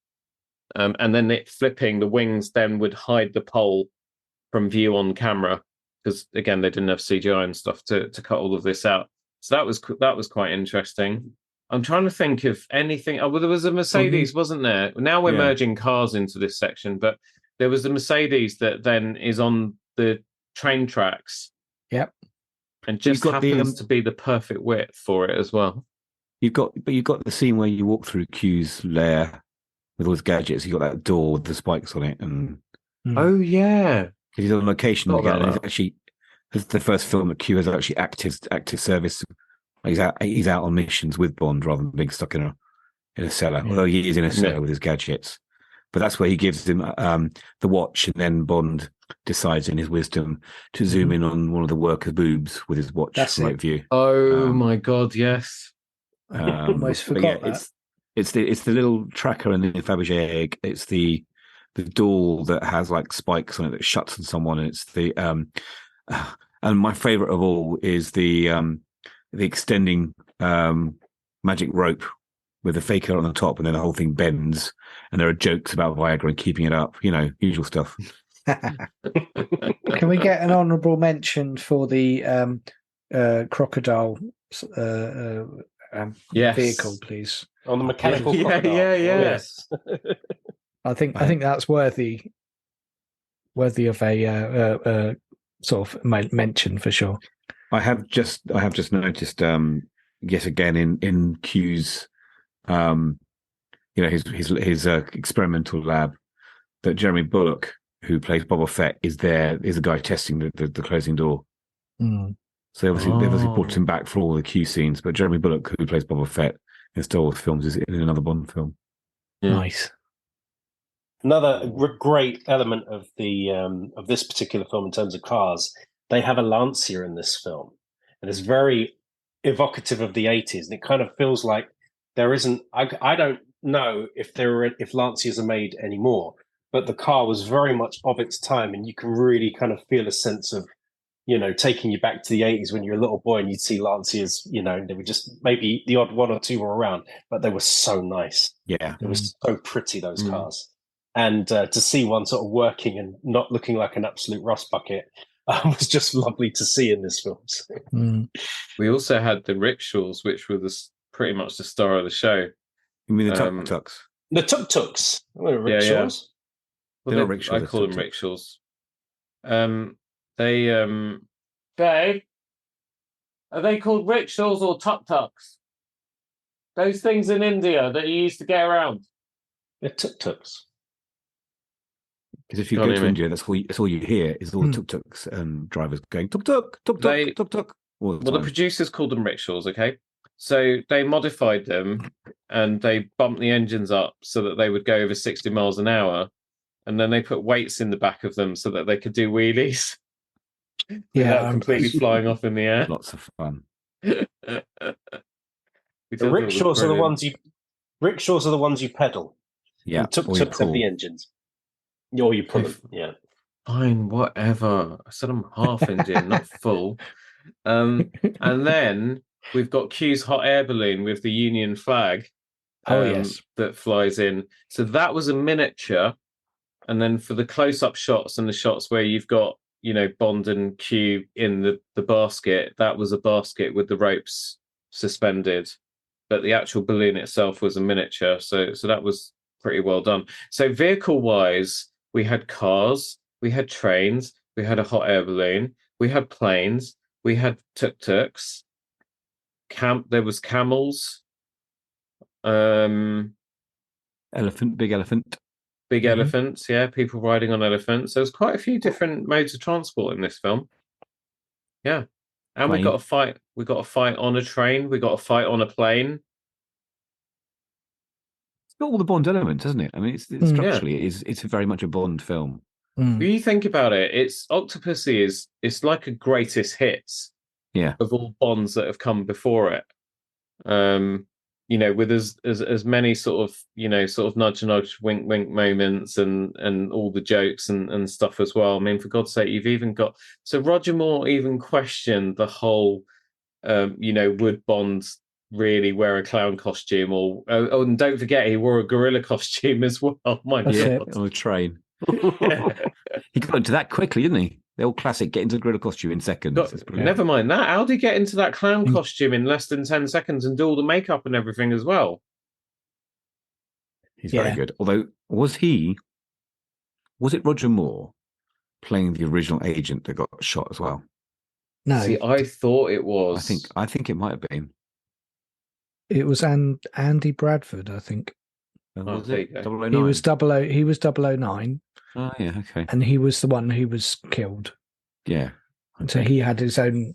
And then it flipping, the wings then would hide the pole from view on camera, because again they didn't have CGI and stuff to cut all of this out. So that was quite interesting. I'm trying to think of anything. Oh, well, there was a Mercedes, wasn't there? Now we're merging cars into this section, but there was the Mercedes that then is on the train tracks. Yep. And just happens to be the perfect width for it as well. You've got the scene where you walk through Q's lair with all his gadgets. You got that door with the spikes on it, and oh yeah. He's on location again. And actually, this is the first film that Q has actually active service. He's out on missions with Bond rather than being stuck in a cellar. Although he is in a cellar with his gadgets, but that's where he gives him the watch, and then Bond decides in his wisdom to zoom in on one of the workers' boobs with his watch remote view. Oh my god, yes! Almost forgot that. It's the little tracker in the Fabergé egg. It's the door that has like spikes on it that shuts on someone. And it's the and my favorite of all is the extending magic rope with a faker on the top, and then the whole thing bends, and there are jokes about Viagra and keeping it up, usual stuff. Can we get an honourable mention for the crocodile vehicle, please? On the mechanical crocodile. Yes. I think that's worthy of a sort of mention for sure. I have just noticed yet again in Q's his experimental lab that Jeremy Bullock, who plays Boba Fett, is a guy testing the closing door. So they obviously brought him back for all the Q scenes, but Jeremy Bullock, who plays Boba Fett in Star Wars films, is in another Bond film. Nice. Another great element of the of this particular film in terms of cars, they have a Lancia in this film, and it's very evocative of the 80s, and it kind of feels like there isn't. I don't know if Lancias are made anymore, but the car was very much of its time, and you can really kind of feel a sense of, taking you back to the 80s when you're a little boy and you'd see Lancias, they were just maybe the odd one or two were around, but they were so nice. Yeah. They were so pretty, those cars. And to see one sort of working and not looking like an absolute rust bucket was just lovely to see in this film. We also had the rickshaws, which were pretty much the star of the show. You mean the Um, tuk-tuks? The tuk-tuks. Well, Yeah, yeah. rickshaws. Well, They're not rickshaws, I they're call them tuk-tuks. rickshaws. They Babe, are they called rickshaws or tuk-tuks? Those things in India that you used to get around. They're tuk-tuks. Because if you Can't go hear to me. India, that's all you hear is all the tuk-tuks drivers going tuk-tuk, tuk-tuk, They- tuk-tuk all the Well, the time. producers called them rickshaws, okay? So they modified them and they bumped the engines up so that they would go over 60 miles an hour. And then they put weights in the back of them so that they could do wheelies without completely flying off in the air. Lots of fun. Which The I thought was rickshaws are the brilliant. ones you pedal. Yeah, And or you tuk-tuks have pull. the engines. Or you pull If- them. Yeah. Fine, whatever. I said I'm half Indian, not full. And then we've got Q's hot air balloon with the Union flag. Oh, yes. That flies in. So that was a miniature. And then for the close-up shots and the shots where you've got, Bond and Q in the basket, that was a basket with the ropes suspended. But the actual balloon itself was a miniature. So that was pretty well done. So vehicle-wise, we had cars, we had trains, we had a hot air balloon, we had planes, we had tuk-tuks, there was camels, Elephant, big elephant. big elephants, yeah, people riding on elephants. There's quite a few different modes of transport in this film. Yeah. And we Plane. got a fight. We got a fight on a train. We got a fight on a plane. It's got all the Bond elements, hasn't it? I mean, it's structurally, it's very much a Bond film. When you think about it, it's Octopussy it's like a greatest hits of all Bonds that have come before it. With as many sort of nudge wink wink moments and all the jokes and stuff as well. I mean, for God's sake, you've even got Roger Moore even questioned the whole would Bond really wear a clown costume or and don't forget he wore a gorilla costume as well. My God. On a train. He got into that quickly, didn't he? The old classic, get into the gorilla costume in seconds. Never mind that. How did he get into that clown costume in less than 10 seconds and do all the makeup and everything as well? He's very good. Although, was it Roger Moore playing the original agent that got shot as well? No. See, I thought it was. I think it might have been. It was Andy Bradford, I think. Was it 009? He was 009. Oh yeah, okay. And he was the one who was killed. Yeah. Okay. So he had his own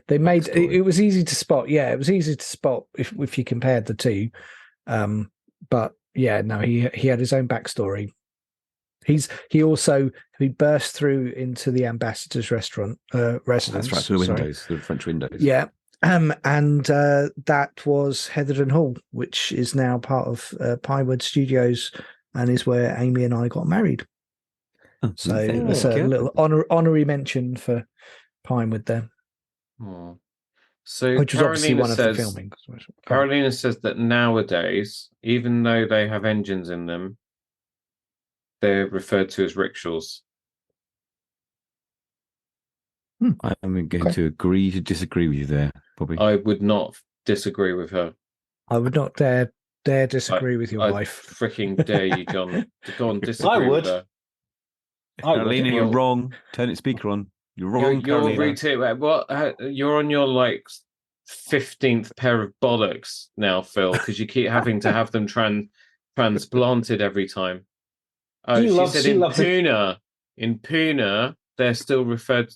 they made it was easy to spot. Yeah, it was easy to spot if you compared the two. But yeah, no, he had his own backstory. He burst through into the ambassador's residence. That's right, through the windows, the French windows. Yeah. And that was Heatherton Hall, which is now part of Pinewood Studios and is where Amy and I got married. So it's a little honorary mention for Pinewood there. Oh. So which was obviously one of the filming. Carolina says that nowadays, even though they have engines in them, they're referred to as rickshaws. I'm going to agree to disagree with you there, Bobby. I would not disagree with her. I would not dare disagree with your wife. Freaking dare you, John, to go and disagree I would. with her. Carolina, you're wrong. Turn it speaker on. You're wrong, Carolina. You're on your 15th pair of bollocks now, Phil, because you keep having to have them transplanted every time. In Pune, they're still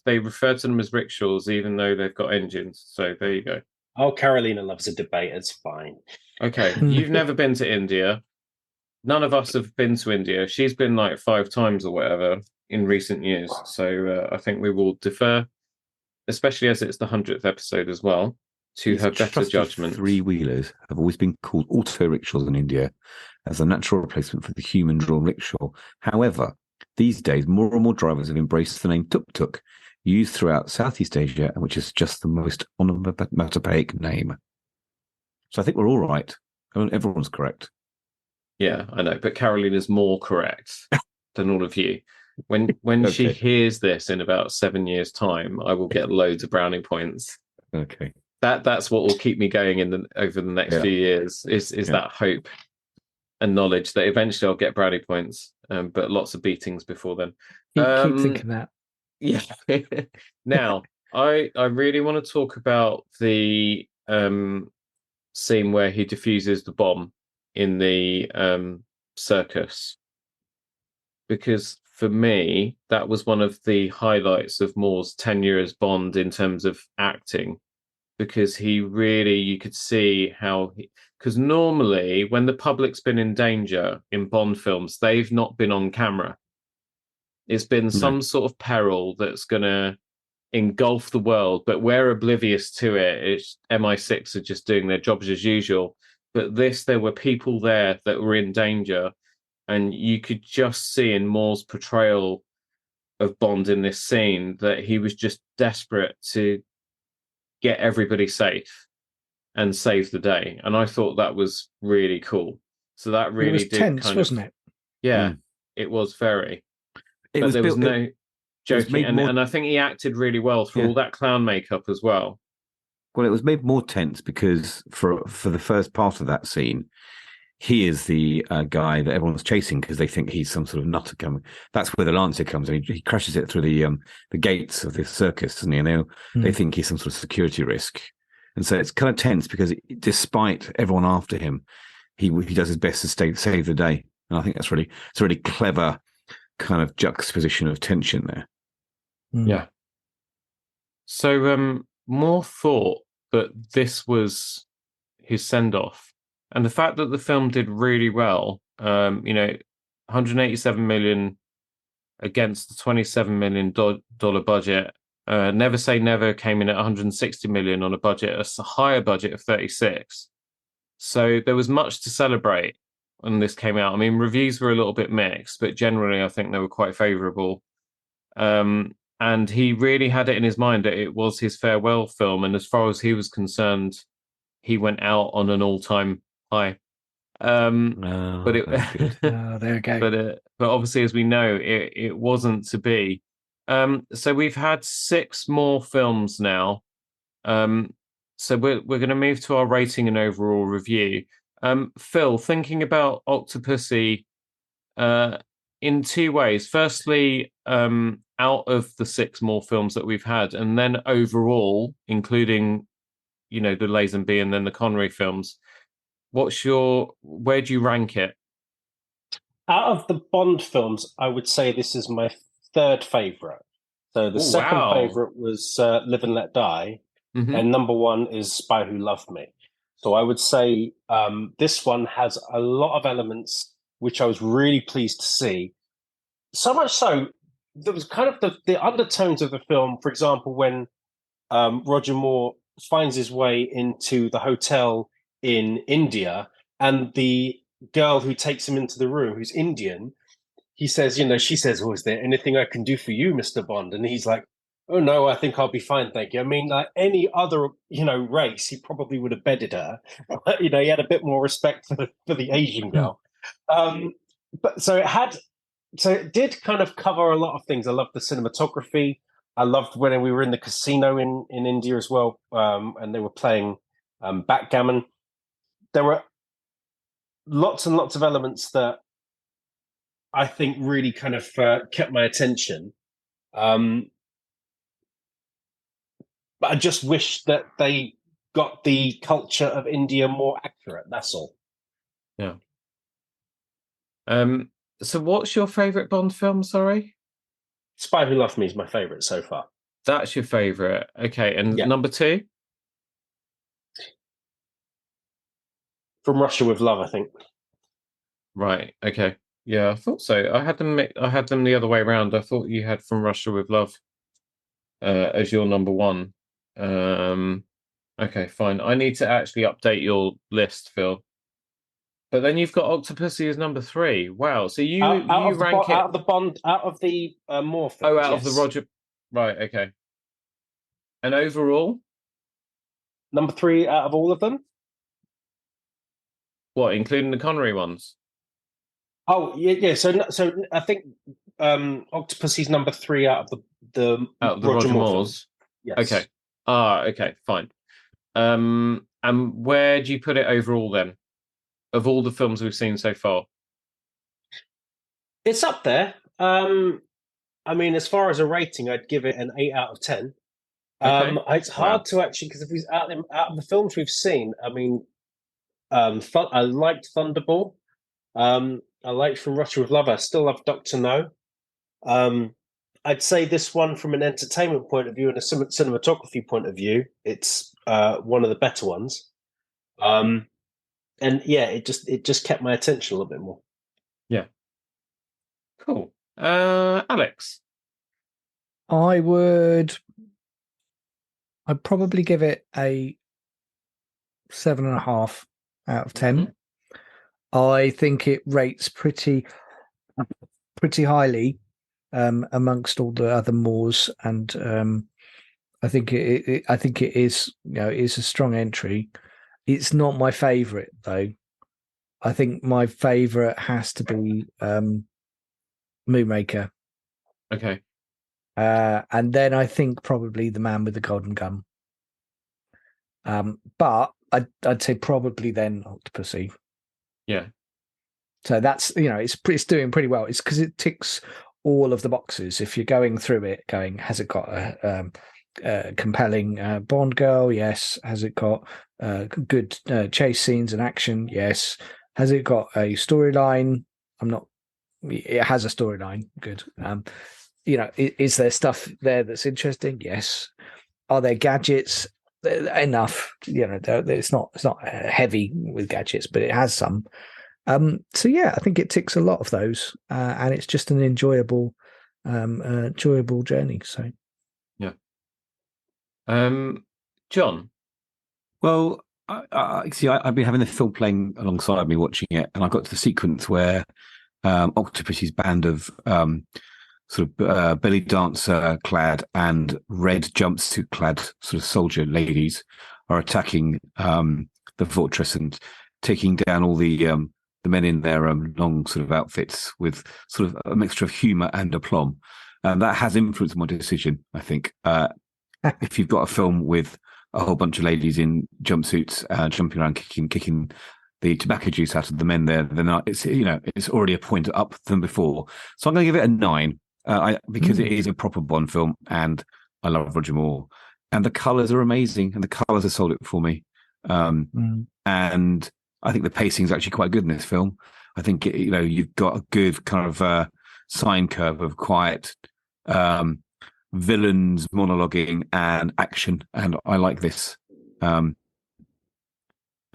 they refer to them as rickshaws, even though they've got engines. So there you go. Oh, Carolina loves a debate. It's fine. Okay, you've never been to India. None of us have been to India. She's been 5 times or whatever in recent years. So I think we will defer, especially as it's the 100th episode as well, to her better judgment. Three-wheelers have always been called auto rickshaws in India as a natural replacement for the human-drawn rickshaw. However, these days, more and more drivers have embraced the name tuk-tuk, used throughout Southeast Asia, which is just the most onomatopoeic name. So I think we're all right. I mean, everyone's correct. Yeah, I know, but Carolina's more correct than all of you. When Okay. she hears this in about 7 years' time, I will get loads of brownie points. Okay. That's what will keep me going over the next few years is that hope and knowledge that eventually I'll get brownie points, but lots of beatings before then. Keep thinking that. Yeah. Now, I really want to talk about the scene where he defuses the bomb in the circus, because for me that was one of the highlights of Moore's tenure as Bond in terms of acting, because he really, you could see how because normally when the public's been in danger in Bond films, they've not been on camera. It's been some sort of peril that's going to engulf the world, but we're oblivious to it. It's MI6 are just doing their jobs as usual. But this, there were people there that were in danger, and you could just see in Moore's portrayal of Bond in this scene that he was just desperate to get everybody safe and save the day. And I thought that was really cool. So that really it was did tense, kind wasn't of, it? yeah, it was very. It but was there was built, no joking, and I think he acted really well through all that clown makeup as well. Well, it was made more tense because for the first part of that scene, he is the guy that everyone's chasing because they think he's some sort of nutter coming. That's where the Lancer comes, and he crashes it through the gates of this circus, doesn't he? And they think he's some sort of security risk, and so it's kind of tense because despite everyone after him, he does his best to save the day. And I think it's a really clever kind of juxtaposition of tension there. Yeah. So Moore thought that this was his send-off, and the fact that the film did really well, 187 million against the $27 million budget. Never Say Never came in at 160 million on a higher budget of 36. So there was much to celebrate when this came out. I mean, reviews were a little bit mixed, but generally I think they were quite favourable. And he really had it in his mind that it was his farewell film, and as far as he was concerned, he went out on an all-time high. But there we go. But obviously, as we know, it wasn't to be. So we've had 6 more films now. So we're going to move to our rating and overall review. Phil, thinking about Octopussy in 2 ways. Firstly, out of the 6 more films that we've had, and then overall, including, the Lazenby and then the Connery films, where do you rank it? Out of the Bond films, I would say this is my 3rd favourite. So the second favourite was Live and Let Die, and number 1 is Spy Who Loved Me. So I would say this one has a lot of elements which I was really pleased to see. So much so, there was kind of the undertones of the film, for example, when Roger Moore finds his way into the hotel in India, and the girl who takes him into the room, who's Indian, he says, she says, "Oh, is there anything I can do for you, Mr. Bond?" And he's like, "Oh no, I think I'll be fine, thank you." I mean, like any other, race, he probably would have bedded her. He had a bit more respect for the Asian girl. But so it did kind of cover a lot of things. I loved the cinematography. I loved when we were in the casino in India as well, and they were playing backgammon. There were lots and lots of elements that I think really kind of kept my attention. But I just wish that they got the culture of India more accurate. That's all. Yeah. So what's your favourite Bond film, sorry? Spy Who Loved Me is my favourite so far. That's your favourite. Okay, and number 2? From Russia with Love, I think. Right, okay. Yeah, I thought so. I had them the other way around. I thought you had From Russia with Love as your number 1. Okay, fine. I need to actually update your list, Phil. But then you've got Octopussy as number 3. Wow. So you rank it out of the Bond, out of the Moore films. Oh, out of the Roger. Right. Okay. And overall, number 3 out of all of them. What, including the Connery ones? Oh yeah. So I think Octopussy's number 3 out of the Roger Moores. Yes. Okay. Okay. Fine. And where do you put it overall then? Of all the films we've seen so far? It's up there. I mean, as far as a rating, I'd give it an 8 out of 10. Okay. It's hard to actually, because if we out of the films we've seen, I mean, I liked Thunderball. I liked From Russia with Love. I still love Doctor No. I'd say this one, from an entertainment point of view and a cinematography point of view, it's one of the better ones. And yeah, it just kept my attention a little bit more. Yeah. Cool. Alex. I'd probably give it a 7.5 out of 10. Mm-hmm. I think it rates pretty highly amongst all the other Moors, and I think it is, is a strong entry. It's not my favourite though. I think my favourite has to be Moonraker. Okay. And then I think probably The Man with the Golden Gun. But I'd say probably then Octopussy. Yeah. So that's, it's doing pretty well. It's because it ticks all of the boxes. If you're going through it, has it got a compelling Bond girl? Yes. Has it got good chase scenes and action? Yes. Has it got a storyline? It has a storyline. Good. Is there stuff there that's interesting? Yes. Are there gadgets? Enough. It's not heavy with gadgets, but it has some. So yeah, I think it ticks a lot of those, and it's just an enjoyable journey. So yeah. John. Well, I've been having the film playing alongside me, watching it, and I got to the sequence where Octopussy's band of sort of belly dancer clad and red jumpsuit clad sort of soldier ladies are attacking the fortress and taking down all the men in their long sort of outfits with sort of a mixture of humor and aplomb. That has influenced my decision, I think. If you've got a film with a whole bunch of ladies in jumpsuits jumping around, kicking the tobacco juice out of the men there, then it's already a point up than before. So I'm going to give it a 9. Because it is a proper Bond film, and I love Roger Moore, and the colours are amazing, and the colours have sold it for me. And I think the pacing is actually quite good in this film. I think you've got a good kind of sine curve of quiet villains monologuing and action, and I like this. The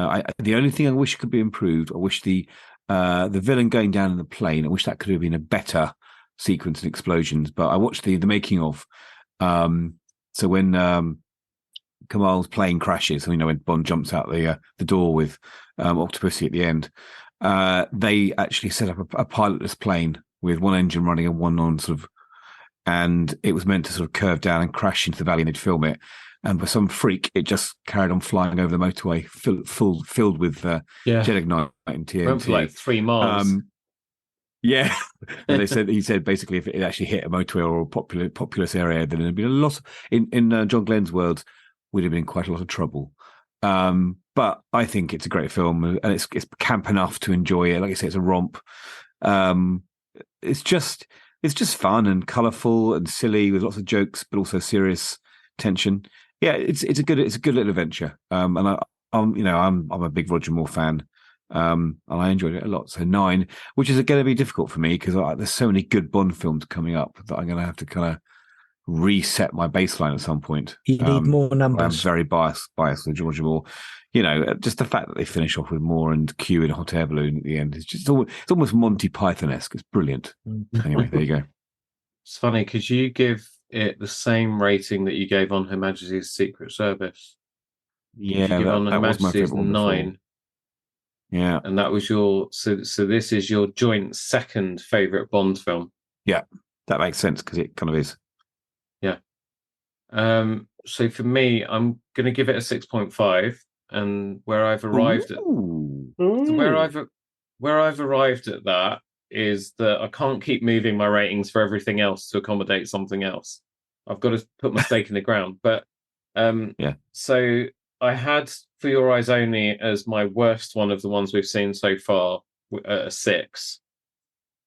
only thing I wish could be improved, I wish the villain going down in the plane, I wish that could have been a better sequence and explosions. But I watched the making of. So when Kamal's plane crashes, when Bond jumps out the door with Octopussy at the end, they actually set up a pilotless plane with one engine running and one on sort of, and it was meant to sort of curve down and crash into the valley, and they'd film it. And for some freak, it just carried on flying over the motorway, filled with jet ignite and TNT. Went for like 3 miles. Yeah, and he said basically if it actually hit a motorway or a populous area, then there'd been a lot in John Glenn's words, would have been quite a lot of trouble. But I think it's a great film, and it's camp enough to enjoy it. Like I say, it's a romp. It's just fun and colourful and silly with lots of jokes, but also serious tension. Yeah, it's a good little adventure. And I'm a big Roger Moore fan. And I enjoyed it a lot. So 9, which is going to be difficult for me because there's so many good Bond films coming up that I'm going to have to kind of reset my baseline at some point. You need more numbers. I'm very biased with Roger Moore. Just the fact that they finish off with Moore and Q in a hot air balloon at the end is just it's almost Monty Python-esque. It's brilliant. Anyway, there you go. It's funny because you give it the same rating that you gave on Her Majesty's Secret Service. Yeah, you give on Her was my Majesty's favourite one 9. before. Yeah, and that was your so this is your joint second favourite Bond film. Yeah, that makes sense because it kind of is. Yeah. So for me, I'm going to give it a 6.5, and where I've arrived at where I've arrived at that is that I can't keep moving my ratings for everything else to accommodate something else. I've got to put my stake in the ground. But yeah. So I had For Your Eyes Only as my worst one of the ones we've seen so far, at a 6.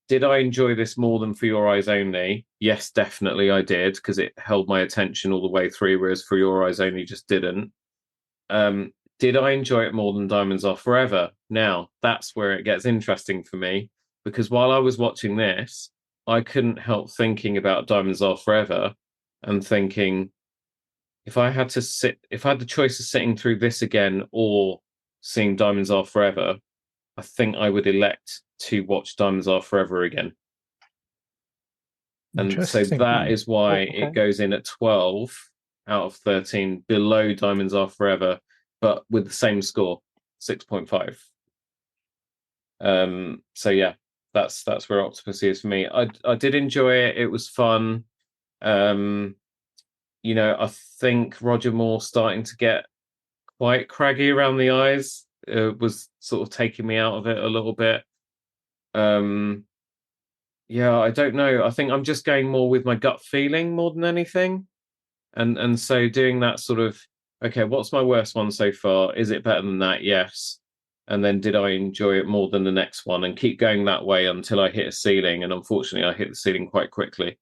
Did I enjoy this more than For Your Eyes Only? Yes, definitely I did, because it held my attention all the way through, whereas For Your Eyes Only just didn't. Did I enjoy it more than Diamonds Are Forever? Now, that's where it gets interesting for me, because while I was watching this, I couldn't help thinking about Diamonds Are Forever and thinking, if I had the choice of sitting through this again or seeing Diamonds Are Forever, I think I would elect to watch Diamonds Are Forever again. And so Interesting. that is why Okay. it goes in at 12 out of 13, below Diamonds Are Forever, but with the same score, 6.5. So yeah, that's where Octopussy is for me. I did enjoy it. It was fun. You know, I think Roger Moore starting to get quite craggy around the eyes was sort of taking me out of it a little bit. Yeah, I don't know. I think I'm just going more with my gut feeling more than anything. And so doing that sort of, okay, what's my worst one so far? Is it better than that? Yes. And then did I enjoy it more than the next one? And keep going that way until I hit a ceiling. And unfortunately, I hit the ceiling quite quickly.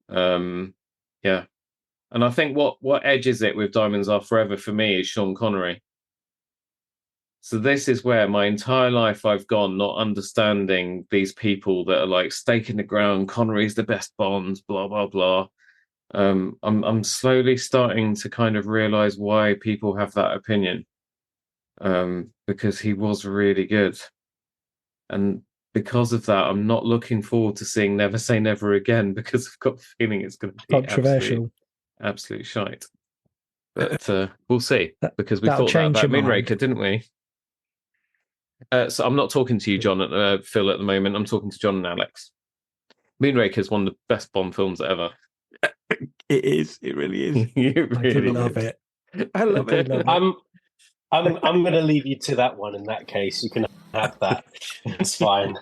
Yeah. And I think what edges it with Diamonds Are Forever for me is Sean Connery. So this is where my entire life I've gone not understanding these people that are like stake in the ground. Connery's the best Bond, blah blah blah. I'm slowly starting to kind of realize why people have that opinion, because he was really good, and because of that, I'm not looking forward to seeing Never Say Never Again, because I've got the feeling it's going to be Controversial. absolute shite. But we'll see, because we That'll thought that change about your mind. Moonraker, didn't we? So I'm not talking to you, John, Phil, at the moment. I'm talking to John and Alex. Moonraker is one of the best Bond films ever. It is. It really is. It I do really love is. it. I love I it. do love it. I'm going to leave you to that one. In that case, you can have that. It's fine.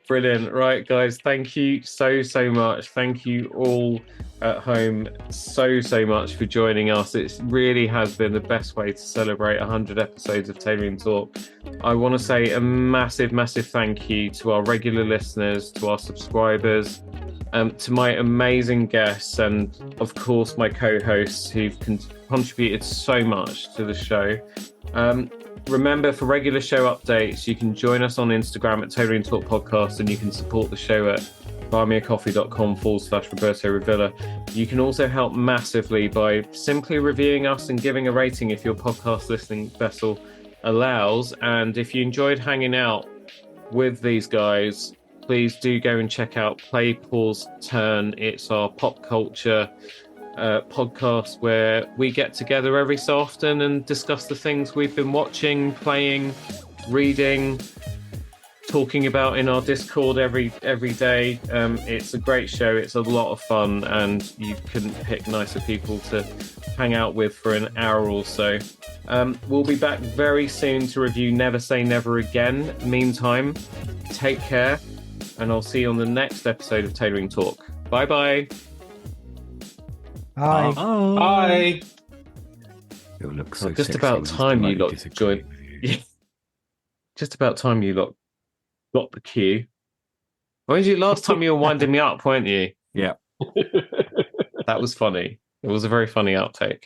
Brilliant. Right, guys, thank you so much. Thank you all at home so much for joining us. It really has been the best way to celebrate 100 episodes of Tailoring Talk. I want to say a massive thank you to our regular listeners, to our subscribers, to my amazing guests, and of course my co-hosts who've contributed so much to the show. Remember, for regular show updates, you can join us on Instagram at Tailoring Talk Podcast, and you can support the show at buymeacoffee.com/Roberto Revilla. You can also help massively by simply reviewing us and giving a rating if your podcast listening vessel allows. And if you enjoyed hanging out with these guys, please do go and check out Play, Pause, Turn. It's our pop culture podcast where we get together every so often and discuss the things we've been watching, playing, reading, talking about in our Discord every day. It's a great show. It's a lot of fun, and you couldn't pick nicer people to hang out with for an hour or so. We'll be back very soon to review Never Say Never Again. Meantime, take care, and I'll see you on the next episode of Tailoring Talk. Bye. Hi. Bye. It looks so Just sexy about when he's time you delighted lot to disagree joined. with you. Just about time you lot got the cue. Last time you were winding me up, weren't you? Yeah. That was funny. It was a very funny outtake.